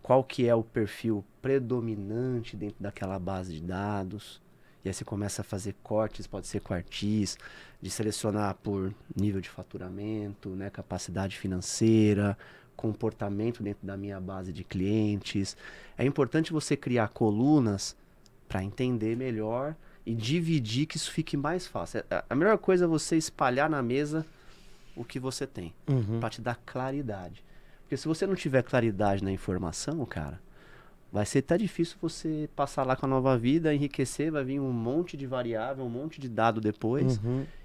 qual que é o perfil predominante dentro daquela base de dados. E aí você começa a fazer cortes, pode ser quartis, de selecionar por nível de faturamento, né, capacidade financeira, comportamento dentro da minha base de clientes. É importante você criar colunas para entender melhor e dividir, que isso fique mais fácil. A melhor coisa é você espalhar na mesa o que você tem, para te dar claridade. Porque se você não tiver claridade na informação, cara, vai ser até difícil você passar lá com a nova vida, enriquecer, vai vir um monte de variável, um monte de dado depois,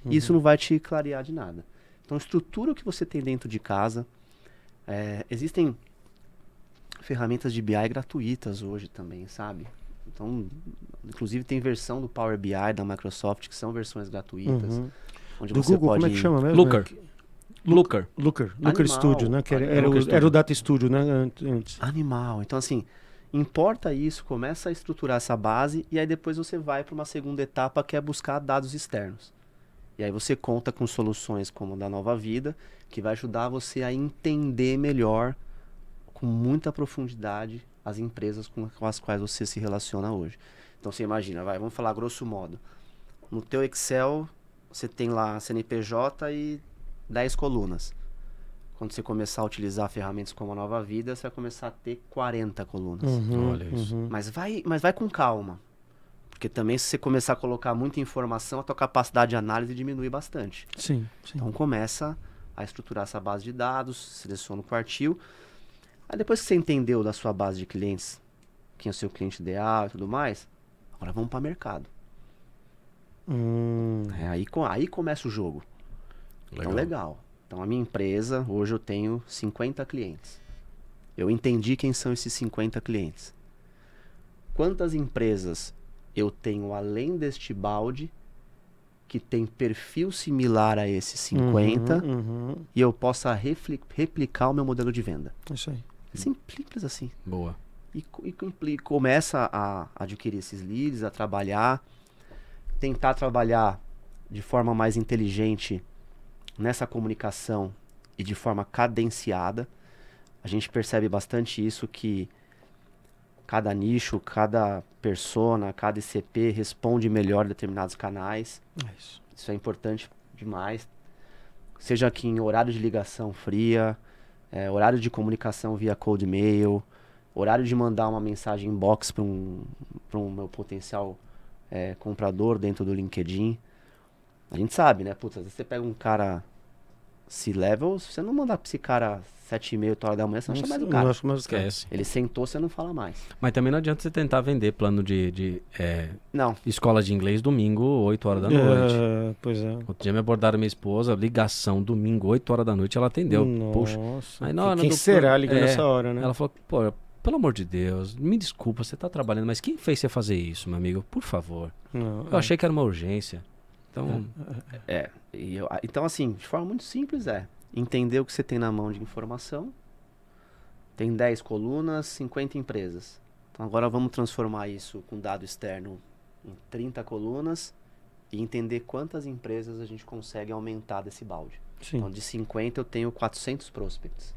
e isso não vai te clarear de nada. Então, estrutura o que você tem dentro de casa. Existem ferramentas de BI gratuitas hoje também, sabe? Então, inclusive tem versão do Power BI da Microsoft, que são versões gratuitas. Onde Do você Google, pode... como é que chama mesmo? Looker. Looker Animal. Studio, né? Que era Looker o Studio. Data Studio, né? Antes. Animal. Então, assim, importa isso, começa a estruturar essa base e aí depois você vai para uma segunda etapa, que é buscar dados externos. E aí você conta com soluções como a da Nova Vida, que vai ajudar você a entender melhor, com muita profundidade, as empresas com as quais você se relaciona hoje. Então, você imagina, vamos falar grosso modo. No teu Excel, você tem lá CNPJ e 10 colunas. Quando você começar a utilizar ferramentas como a Nova Vida, você vai começar a ter 40 colunas. Olha isso. Mas vai com calma. Porque também, se você começar a colocar muita informação, a tua capacidade de análise diminui bastante. Sim. Então, começa a estruturar essa base de dados, seleciona o quartil. Aí, depois que você entendeu da sua base de clientes, quem é o seu cliente ideal e tudo mais, agora vamos para mercado. Aí começa o jogo. Então, legal. Então, a minha empresa, hoje eu tenho 50 clientes. Eu entendi quem são esses 50 clientes. Quantas empresas eu tenho além deste balde que tem perfil similar a esses 50 e eu possa replicar o meu modelo de venda? Isso aí. Simples assim. Boa. E começa a adquirir esses leads, a trabalhar, tentar trabalhar de forma mais inteligente nessa comunicação e de forma cadenciada. A gente percebe bastante isso, que cada nicho, cada persona, cada ICP responde melhor em determinados canais. Isso é importante demais. Seja aqui em horário de ligação fria, horário de comunicação via cold mail, horário de mandar uma mensagem inbox para um meu potencial comprador dentro do LinkedIn. A gente sabe, né? Putz, às vezes você pega um cara C-level, se você não mandar pra esse cara 7h30, 8 horas da manhã, você não chama mais o cara. Esquece. Ele sentou, você não fala mais. Mas também não adianta você tentar vender plano de Não. escola de inglês domingo, 8 horas da noite. Pois é. Outro dia me abordaram minha esposa, ligação domingo, 8 horas da noite, ela atendeu. Puxa. Nossa. Aí, na hora Quem do será plano- ligando essa hora, né? Ela falou, pô, pelo amor de Deus, me desculpa, você tá trabalhando, mas quem fez você fazer isso, meu amigo? Por favor. Não, Eu achei que era uma urgência. Então, Então, assim, de forma muito simples entender o que você tem na mão de informação. Tem 10 colunas, 50 empresas. Então agora vamos transformar isso com dado externo em 30 colunas e entender quantas empresas a gente consegue aumentar desse balde. Sim. Então de 50 eu tenho 400 prospects.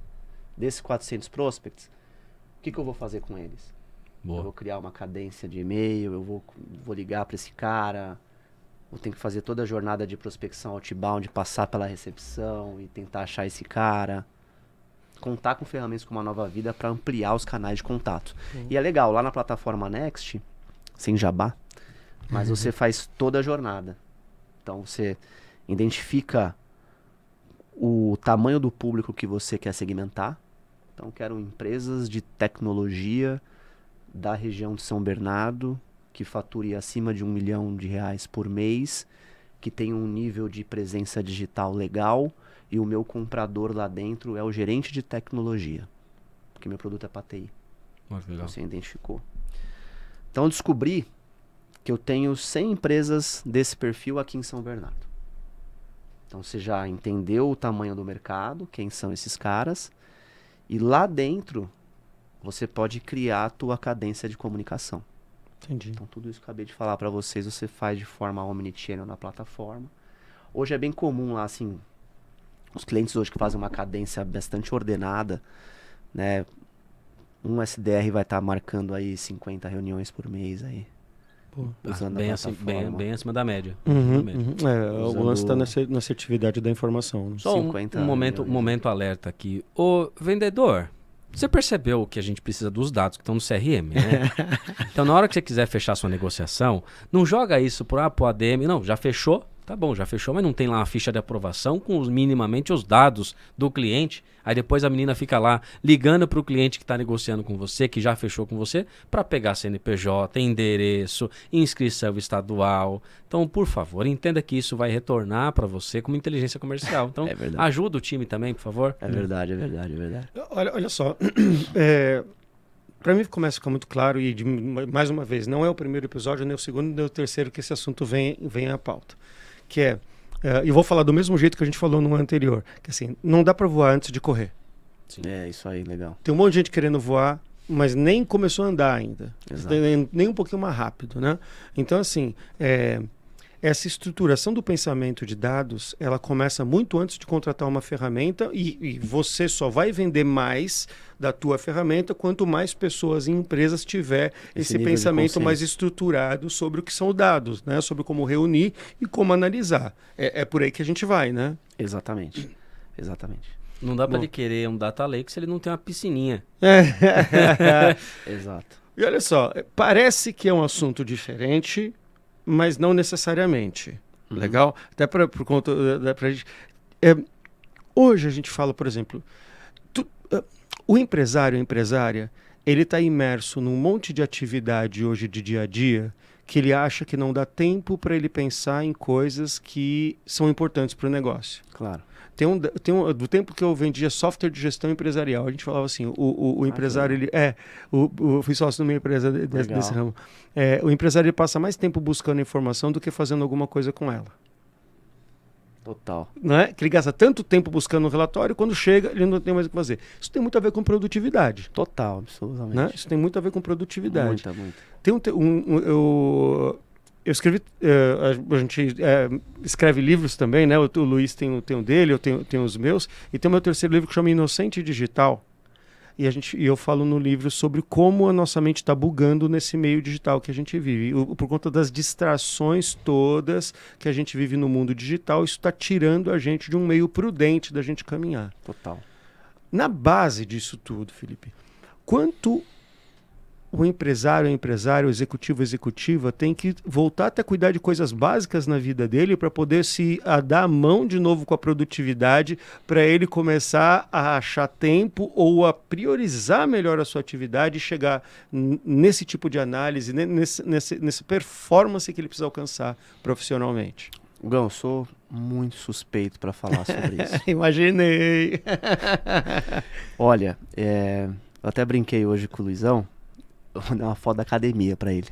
Desses 400 prospects, o que eu vou fazer com eles? boa. Eu vou criar uma cadência de e-mail, eu vou ligar para esse cara, vou ter que fazer toda a jornada de prospecção outbound, passar pela recepção e tentar achar esse cara. Contar com ferramentas como a Nova Vida para ampliar os canais de contato. E é legal, lá na plataforma Next, sem jabá, mas você faz toda a jornada. Então você identifica o tamanho do público que você quer segmentar. Então quero empresas de tecnologia da região de São Bernardo, que fature acima de R$1 milhão por mês, que tem um nível de presença digital legal, e o meu comprador lá dentro é o gerente de tecnologia, porque meu produto é para TI. Muito legal. Você identificou. Então eu descobri que eu tenho 100 empresas desse perfil aqui em São Bernardo. Então você já entendeu o tamanho do mercado, quem são esses caras, e lá dentro você pode criar a tua cadência de comunicação. Entendi. Então tudo isso que eu acabei de falar para vocês, você faz de forma omnichannel na plataforma. Hoje é bem comum lá, assim, os clientes hoje que fazem uma cadência bastante ordenada, né? Um SDR vai estar marcando aí 50 reuniões por mês aí. Pô. Usando Bem, a assim, plataforma. bem acima da média. Uhum, Da média. uhum. É, o Usando- lance está na assertividade da informação. Né? Só 50 um reuniões. momento alerta aqui. Ô, vendedor, você percebeu que a gente precisa dos dados que estão no CRM, né? Então, na hora que você quiser fechar sua negociação, não joga isso pro ADM. Não, já fechou? Tá bom, já fechou, mas não tem lá uma ficha de aprovação com minimamente os dados do cliente. Aí depois a menina fica lá ligando para o cliente que está negociando com você, que já fechou com você, para pegar CNPJ, endereço, inscrição estadual. Então, por favor, entenda que isso vai retornar para você como inteligência comercial. Então, É verdade. ajuda o time também, por favor. É verdade, é verdade, é verdade. Olha só, para mim começa a ficar muito claro, e mais uma vez, não é o primeiro episódio, nem o segundo, nem o terceiro que esse assunto vem à pauta. Que é, e vou falar do mesmo jeito que a gente falou no anterior, que assim, não dá para voar antes de correr. É isso aí, legal. Tem um monte de gente querendo voar, mas nem começou a andar ainda. Exato. Nem um pouquinho mais rápido, né? Então, assim, essa estruturação do pensamento de dados, ela começa muito antes de contratar uma ferramenta e você só vai vender mais da tua ferramenta quanto mais pessoas e empresas tiver esse nível de pensamento mais consciência. estruturado sobre o que são dados, né? Sobre como reunir e como analisar. É por aí que a gente vai, né? Exatamente. Exatamente. Não dá para Bom. ele querer um data lake se ele não tem uma piscininha. Exato. E olha só, parece que é um assunto diferente, mas não necessariamente. Legal? Até por conta pra gente. Hoje a gente fala, por exemplo, o empresário, a empresária, ele está imerso num monte de atividade hoje de dia a dia que ele acha que não dá tempo para ele pensar em coisas que são importantes para o negócio. Claro. Do tempo que eu vendia software de gestão empresarial, a gente falava assim, o empresário, eu fui sócio numa empresa desse ramo. O empresário ele passa mais tempo buscando informação do que fazendo alguma coisa com ela. Total. Não é? Que ele gasta tanto tempo buscando um relatório, quando chega, ele não tem mais o que fazer. Isso tem muito a ver com produtividade. Total, absolutamente. Né? Isso tem muito a ver com produtividade. Muita, muita. Eu escrevi, a gente escreve livros também, né? O Luiz tem um dele, eu tenho os meus, e tem o meu terceiro livro que chama Inocente Digital. E eu falo no livro sobre como a nossa mente está bugando nesse meio digital que a gente vive. Por conta das distrações todas que a gente vive no mundo digital, isso está tirando a gente de um meio prudente da gente caminhar. Total. Na base disso tudo, Felipe, quanto o empresário, a empresária, o executivo, a executiva tem que voltar até cuidar de coisas básicas na vida dele para poder dar a mão de novo com a produtividade, para ele começar a achar tempo ou a priorizar melhor a sua atividade e chegar nesse tipo de análise, nessa performance que ele precisa alcançar profissionalmente. Gão, eu sou muito suspeito para falar sobre isso. Imaginei! Olha, eu até brinquei hoje com o Luizão. Eu vou dar uma foto da academia pra ele.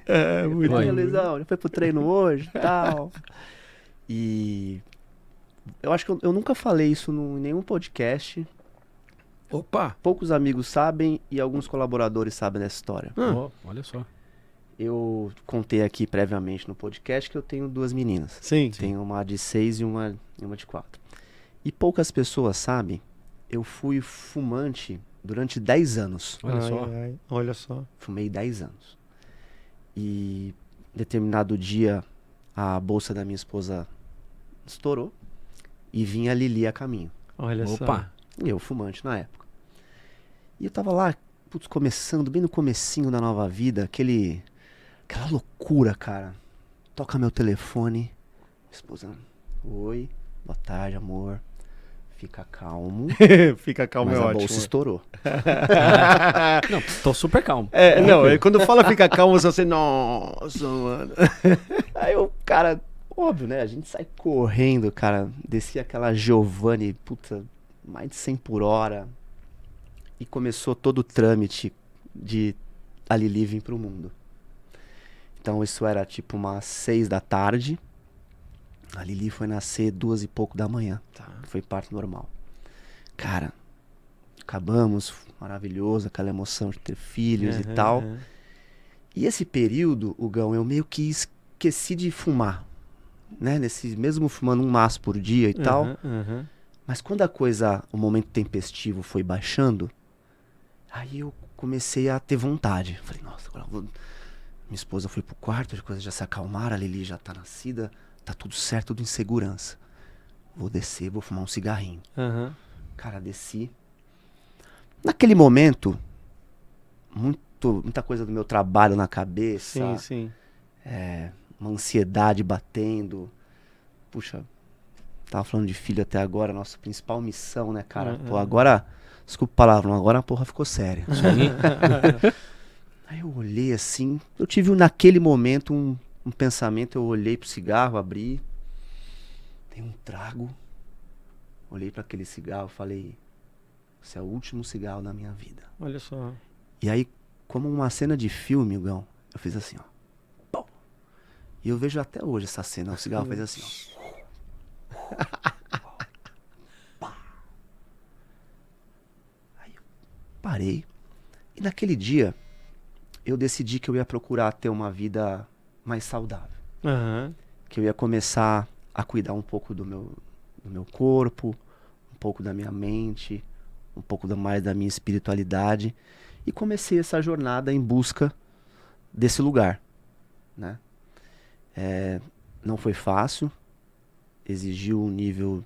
Muito Olha, bom. Luizão, já foi pro treino hoje e tal. E eu acho que eu nunca falei isso em nenhum podcast. Opa! Poucos amigos sabem e alguns colaboradores sabem dessa história. Oh, olha só. Eu contei aqui previamente no podcast que eu tenho 2 meninas. Sim. Tenho uma de 6 e uma de 4. E poucas pessoas sabem, eu fui fumante durante 10 anos. Olha só. Fumei 10 anos. E determinado dia a bolsa da minha esposa estourou e vinha a Lili a caminho. Olha só. Opa. E eu fumante na época. E eu tava lá, putz, começando, bem no comecinho da nova vida, aquela loucura, cara. Toca meu telefone. Minha esposa, oi, boa tarde, amor. Fica calmo. Fica calmo, Mas é a ótimo. bolsa estourou. Não, tô super calmo. Quando fala fica calmo, você, nossa, mano. Aí o cara, óbvio, né? A gente sai correndo, cara. Descia aquela Giovanni, puta, mais de 100 por hora. E começou todo o trâmite de a Lili vir pro mundo. Então isso era tipo umas 6 da tarde. A Lili foi nascer 2 e pouco da manhã. Tá. Foi parto normal. Cara, acabamos, maravilhoso, aquela emoção de ter filhos e tal. E esse período, Hugão, eu meio que esqueci de fumar, né? Mesmo fumando um maço por dia e tal. Mas quando o momento tempestivo foi baixando, aí eu comecei a ter vontade. Falei, nossa, agora eu vou... Minha esposa foi pro quarto, as coisas já se acalmaram, a Lili já tá nascida, tá tudo certo, tudo em segurança. Vou descer, vou fumar um cigarrinho. Cara, desci. Naquele momento, muita coisa do meu trabalho na cabeça. Sim. Uma ansiedade batendo. Puxa, tava falando de filho até agora, nossa principal missão, né, cara? Pô, agora, desculpa o palavrão, agora a porra ficou séria. Aí eu olhei assim, eu tive naquele momento um pensamento, eu olhei pro cigarro, abri, dei um trago, olhei para aquele cigarro, falei, esse é o último cigarro da minha vida. Olha só. E aí, como uma cena de filme, Hugão, eu fiz assim, ó. Pum. E eu vejo até hoje essa cena, o cigarro fez assim, ó. Aí eu parei. E naquele dia, eu decidi que eu ia procurar ter uma vida mais saudável. Que eu ia começar a cuidar um pouco do meu corpo, um pouco da minha mente, um pouco mais da minha espiritualidade. E comecei essa jornada em busca desse lugar, né? Não foi fácil, exigiu um nível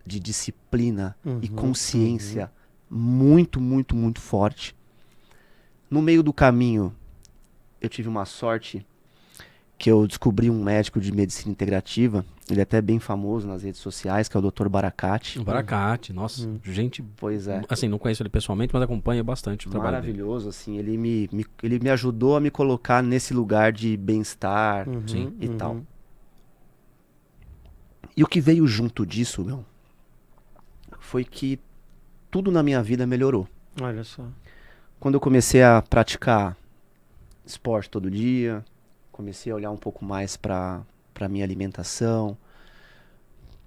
de disciplina e consciência muito, muito, muito forte. No meio do caminho, eu tive uma sorte que eu descobri um médico de medicina integrativa, ele é até bem famoso nas redes sociais, que é o Dr. Baracate. O Baracate, nossa, gente... Pois é. Assim, não conheço ele pessoalmente, mas acompanho bastante o trabalho dele. Maravilhoso, assim, ele me ajudou a me colocar nesse lugar de bem-estar e tal. E o que veio junto disso, meu, foi que tudo na minha vida melhorou. Olha só. Quando eu comecei a praticar esporte todo dia, comecei a olhar um pouco mais para minha alimentação,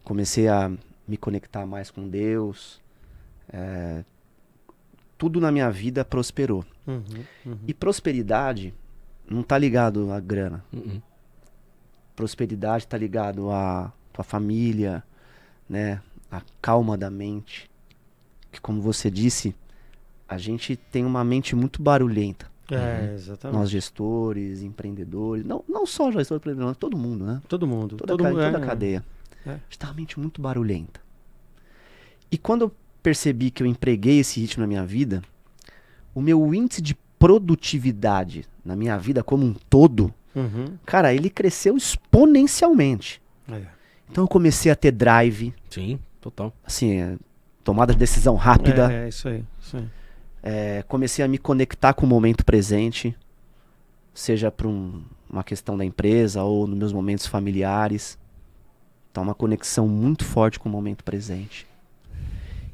comecei a me conectar mais com Deus, tudo na minha vida prosperou. E prosperidade não tá ligado à grana. Prosperidade tá ligado à tua família, né? A calma da mente. Que, como você disse, a gente tem uma mente muito barulhenta. Exatamente. Nós gestores, empreendedores, não só gestores, empreendedores, todo mundo, né? Todo mundo. Toda a cadeia. A gente tem uma mente muito barulhenta. E quando eu percebi que eu empreguei esse ritmo na minha vida, o meu índice de produtividade na minha vida como um todo, cara, ele cresceu exponencialmente. Então eu comecei a ter drive. Sim, total. Assim, tomada de decisão rápida. Isso aí. Comecei a me conectar com o momento presente, seja para uma questão da empresa ou nos meus momentos familiares. Então, uma conexão muito forte com o momento presente.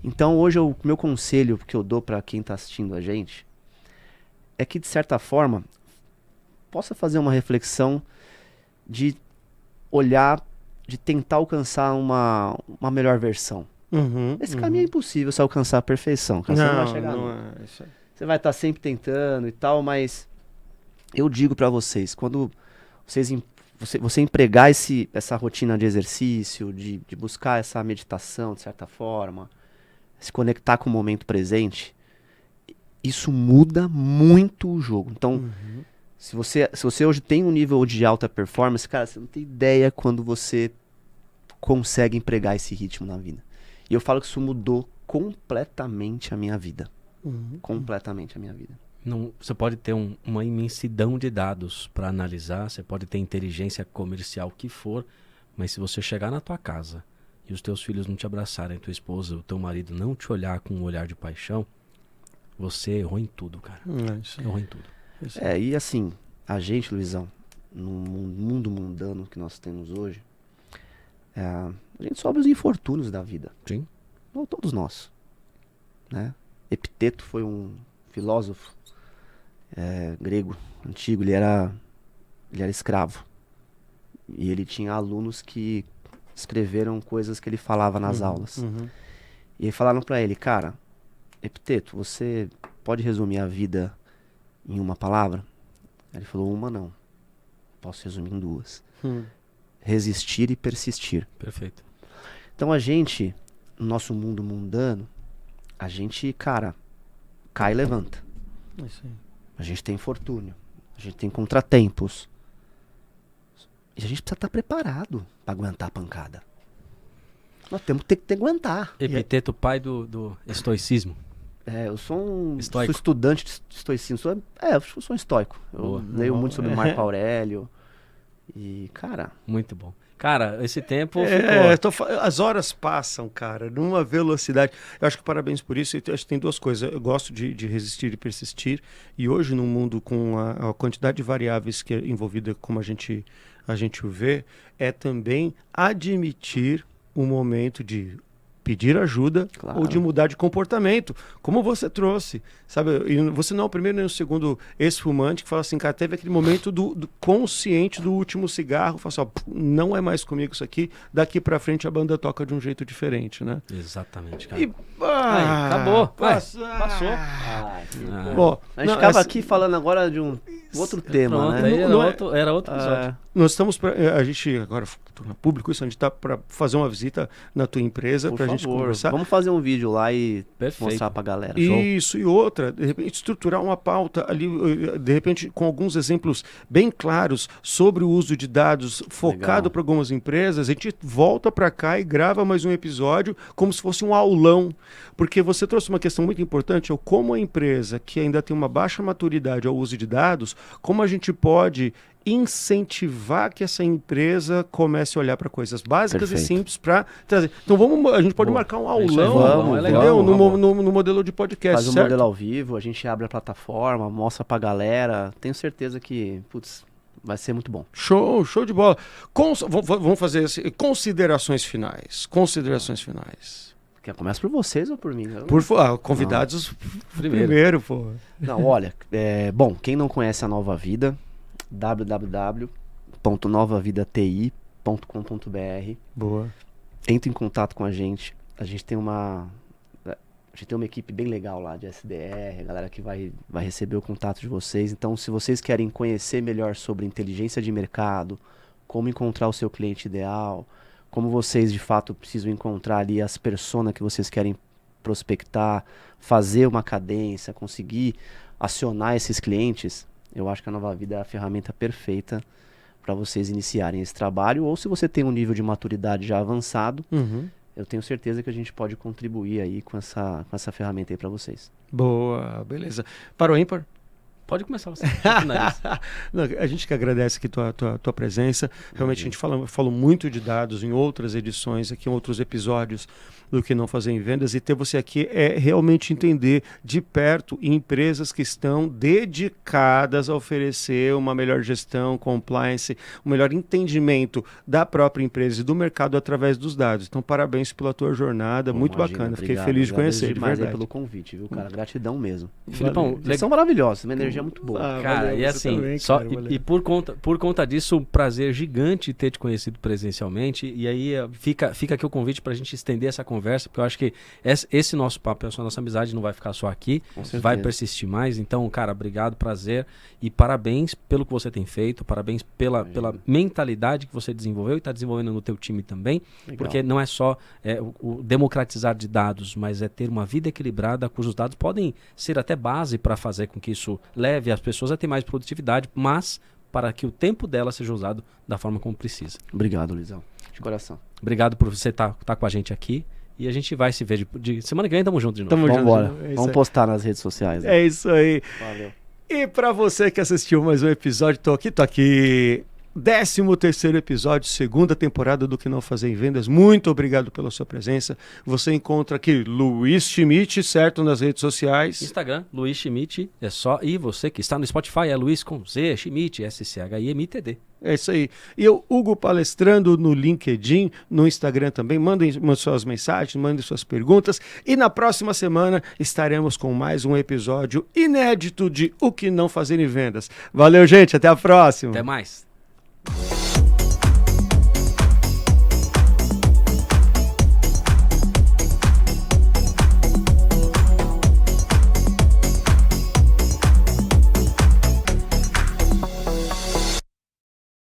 Então, hoje, o meu conselho que eu dou para quem está assistindo a gente é que, de certa forma, possa fazer uma reflexão de olhar, de tentar alcançar uma melhor versão. Esse caminho é impossível se alcançar a perfeição. Você não vai chegar. Você vai estar sempre tentando e tal, mas eu digo para vocês, quando você empregar essa rotina de exercício, de buscar essa meditação, de certa forma, se conectar com o momento presente, isso muda muito o jogo. Então, se você hoje tem um nível de alta performance, cara, você não tem ideia quando você consegue empregar esse ritmo na vida. E eu falo que isso mudou completamente a minha vida. Completamente a minha vida. Você pode ter uma imensidão de dados para analisar, você pode ter inteligência comercial que for, mas se você chegar na tua casa e os teus filhos não te abraçarem, tua esposa, o teu marido não te olhar com um olhar de paixão, você errou em tudo, cara. Errou em tudo. E assim, a gente, Luizão, no mundo mundano que nós temos hoje, a gente sofre os infortúnios da vida. Sim. Ou todos nós, né? Epiteto foi um filósofo grego antigo, ele era escravo. E ele tinha alunos que escreveram coisas que ele falava nas aulas. E aí falaram pra ele, cara, Epiteto, você pode resumir a vida em uma palavra? Ele falou, uma não. Posso resumir em 2. Resistir e persistir. Perfeito. Então a gente, no nosso mundo mundano, a gente, cara, cai e levanta. Isso aí. A gente tem infortúnio. A gente tem contratempos. E a gente precisa estar preparado para aguentar a pancada. Nós temos que ter que aguentar. Epiteto, pai do estoicismo. Eu sou Estoico. sou estudante de estoicismo. Eu sou um estoico. Eu Boa. leio muito sobre Marco Aurélio. E, cara... Muito bom. Cara, esse tempo ficou... As horas passam, cara, numa velocidade. Eu acho que parabéns por isso. Eu acho que tem 2 coisas. Eu gosto de resistir e persistir. E hoje, num mundo com a quantidade de variáveis que é envolvida, como a gente o vê, é também admitir o momento de pedir ajuda, Claro. ou de mudar de comportamento, como você trouxe, sabe? E você não é o primeiro nem o segundo ex-fumante que fala assim, cara, teve aquele momento do consciente do último cigarro, fala assim, ó, não é mais comigo isso aqui, daqui pra frente a banda toca de um jeito diferente, né? Exatamente, cara. E, acabou. Passou. Bom, A gente não, ficava essa- aqui falando agora de um outro tema, Pronto, né? aí Não é- era outro episódio. Nós estamos a gente agora torna público isso, a gente está para fazer uma visita na tua empresa Por para a gente favor, conversar. vamos fazer um vídeo lá e Perfeito. mostrar pra galera. Isso, e outra, de repente estruturar uma pauta ali, de repente com alguns exemplos bem claros sobre o uso de dados focado Legal. para algumas empresas, a gente volta para cá e grava mais um episódio como se fosse um aulão, porque você trouxe uma questão muito importante, é o como a empresa que ainda tem uma baixa maturidade ao uso de dados, como a gente pode incentivar que essa empresa comece a olhar para coisas básicas Perfeito. e simples para trazer. Então a gente pode Boa. marcar um Isso aí, aulão, vamos, é legal, entendeu? vamos. No modelo de podcast, Faz um certo? modelo ao vivo, a gente abre a plataforma, mostra pra galera. Tenho certeza que, putz, vai ser muito bom. Show de bola. Vamos fazer considerações finais. Considerações finais. Começa por vocês ou por mim? Por favor, convidados primeiro, pô. Não, olha, bom, quem não conhece a Nova Vida, www.novavidati.com.br. Boa. Entre em contato com a gente. A gente tem uma equipe bem legal lá de SDR, a galera que vai receber o contato de vocês. Então, se vocês querem conhecer melhor sobre inteligência de mercado, como encontrar o seu cliente ideal, como vocês de fato precisam encontrar ali as personas que vocês querem prospectar, fazer uma cadência, conseguir acionar esses clientes, eu acho que a Nova Vida é a ferramenta perfeita para vocês iniciarem esse trabalho. Ou se você tem um nível de maturidade já avançado, eu tenho certeza que a gente pode contribuir aí com essa ferramenta aí para vocês. Boa, beleza. Para o ímpar? Pode começar você. Não, a gente que agradece aqui tua presença. Realmente a gente falou muito de dados em outras edições, aqui em outros episódios do que não fazer em vendas, e ter você aqui é realmente entender de perto empresas que estão dedicadas a oferecer uma melhor gestão, compliance, um melhor entendimento da própria empresa e do mercado através dos dados. Então, parabéns pela tua jornada, muito Imagina, bacana. Fiquei obrigado, feliz de agradeço conhecer, de demais aí verdade. pelo convite, viu, cara? Gratidão mesmo. Filipão, Vocês são maravilhosos, uma energia muito boa. Cara, valeu, e você assim, também, só, cara, valeu. e por conta disso, um prazer gigante ter te conhecido presencialmente. E aí fica aqui o convite pra gente estender essa conversa, porque eu acho que esse nosso papo, essa nossa amizade não vai ficar só aqui, Com certeza. vai persistir mais. Então, cara, obrigado, prazer e parabéns pelo que você tem feito, parabéns pela mentalidade que você desenvolveu e está desenvolvendo no teu time também, Legal. porque não é só o democratizar de dados, mas é ter uma vida equilibrada cujos dados podem ser até base para fazer com que isso leve as pessoas a ter mais produtividade, mas para que o tempo dela seja usado da forma como precisa. Obrigado, Luizão. De coração. Obrigado por você estar com a gente aqui e a gente vai se ver de semana que vem, tamo junto de novo. Tamo junto. Vamos embora. É isso Vamos aí. postar nas redes sociais. Né? É isso aí. Valeu. E pra você que assistiu mais um episódio, tô aqui. 13º episódio, segunda temporada do Que Não Fazer em Vendas. Muito obrigado pela sua presença. Você encontra aqui Luiz Schmidt, certo, nas redes sociais. Instagram, Luiz Schmidt, é só. E você que está no Spotify é Luiz com Z, Schmidt, SCHIMTD. É isso aí. E eu, Hugo, palestrando no LinkedIn, no Instagram também. Mandem suas mensagens, mandem suas perguntas. E na próxima semana estaremos com mais um episódio inédito de O Que Não Fazer em Vendas. Valeu, gente. Até a próxima. Até mais.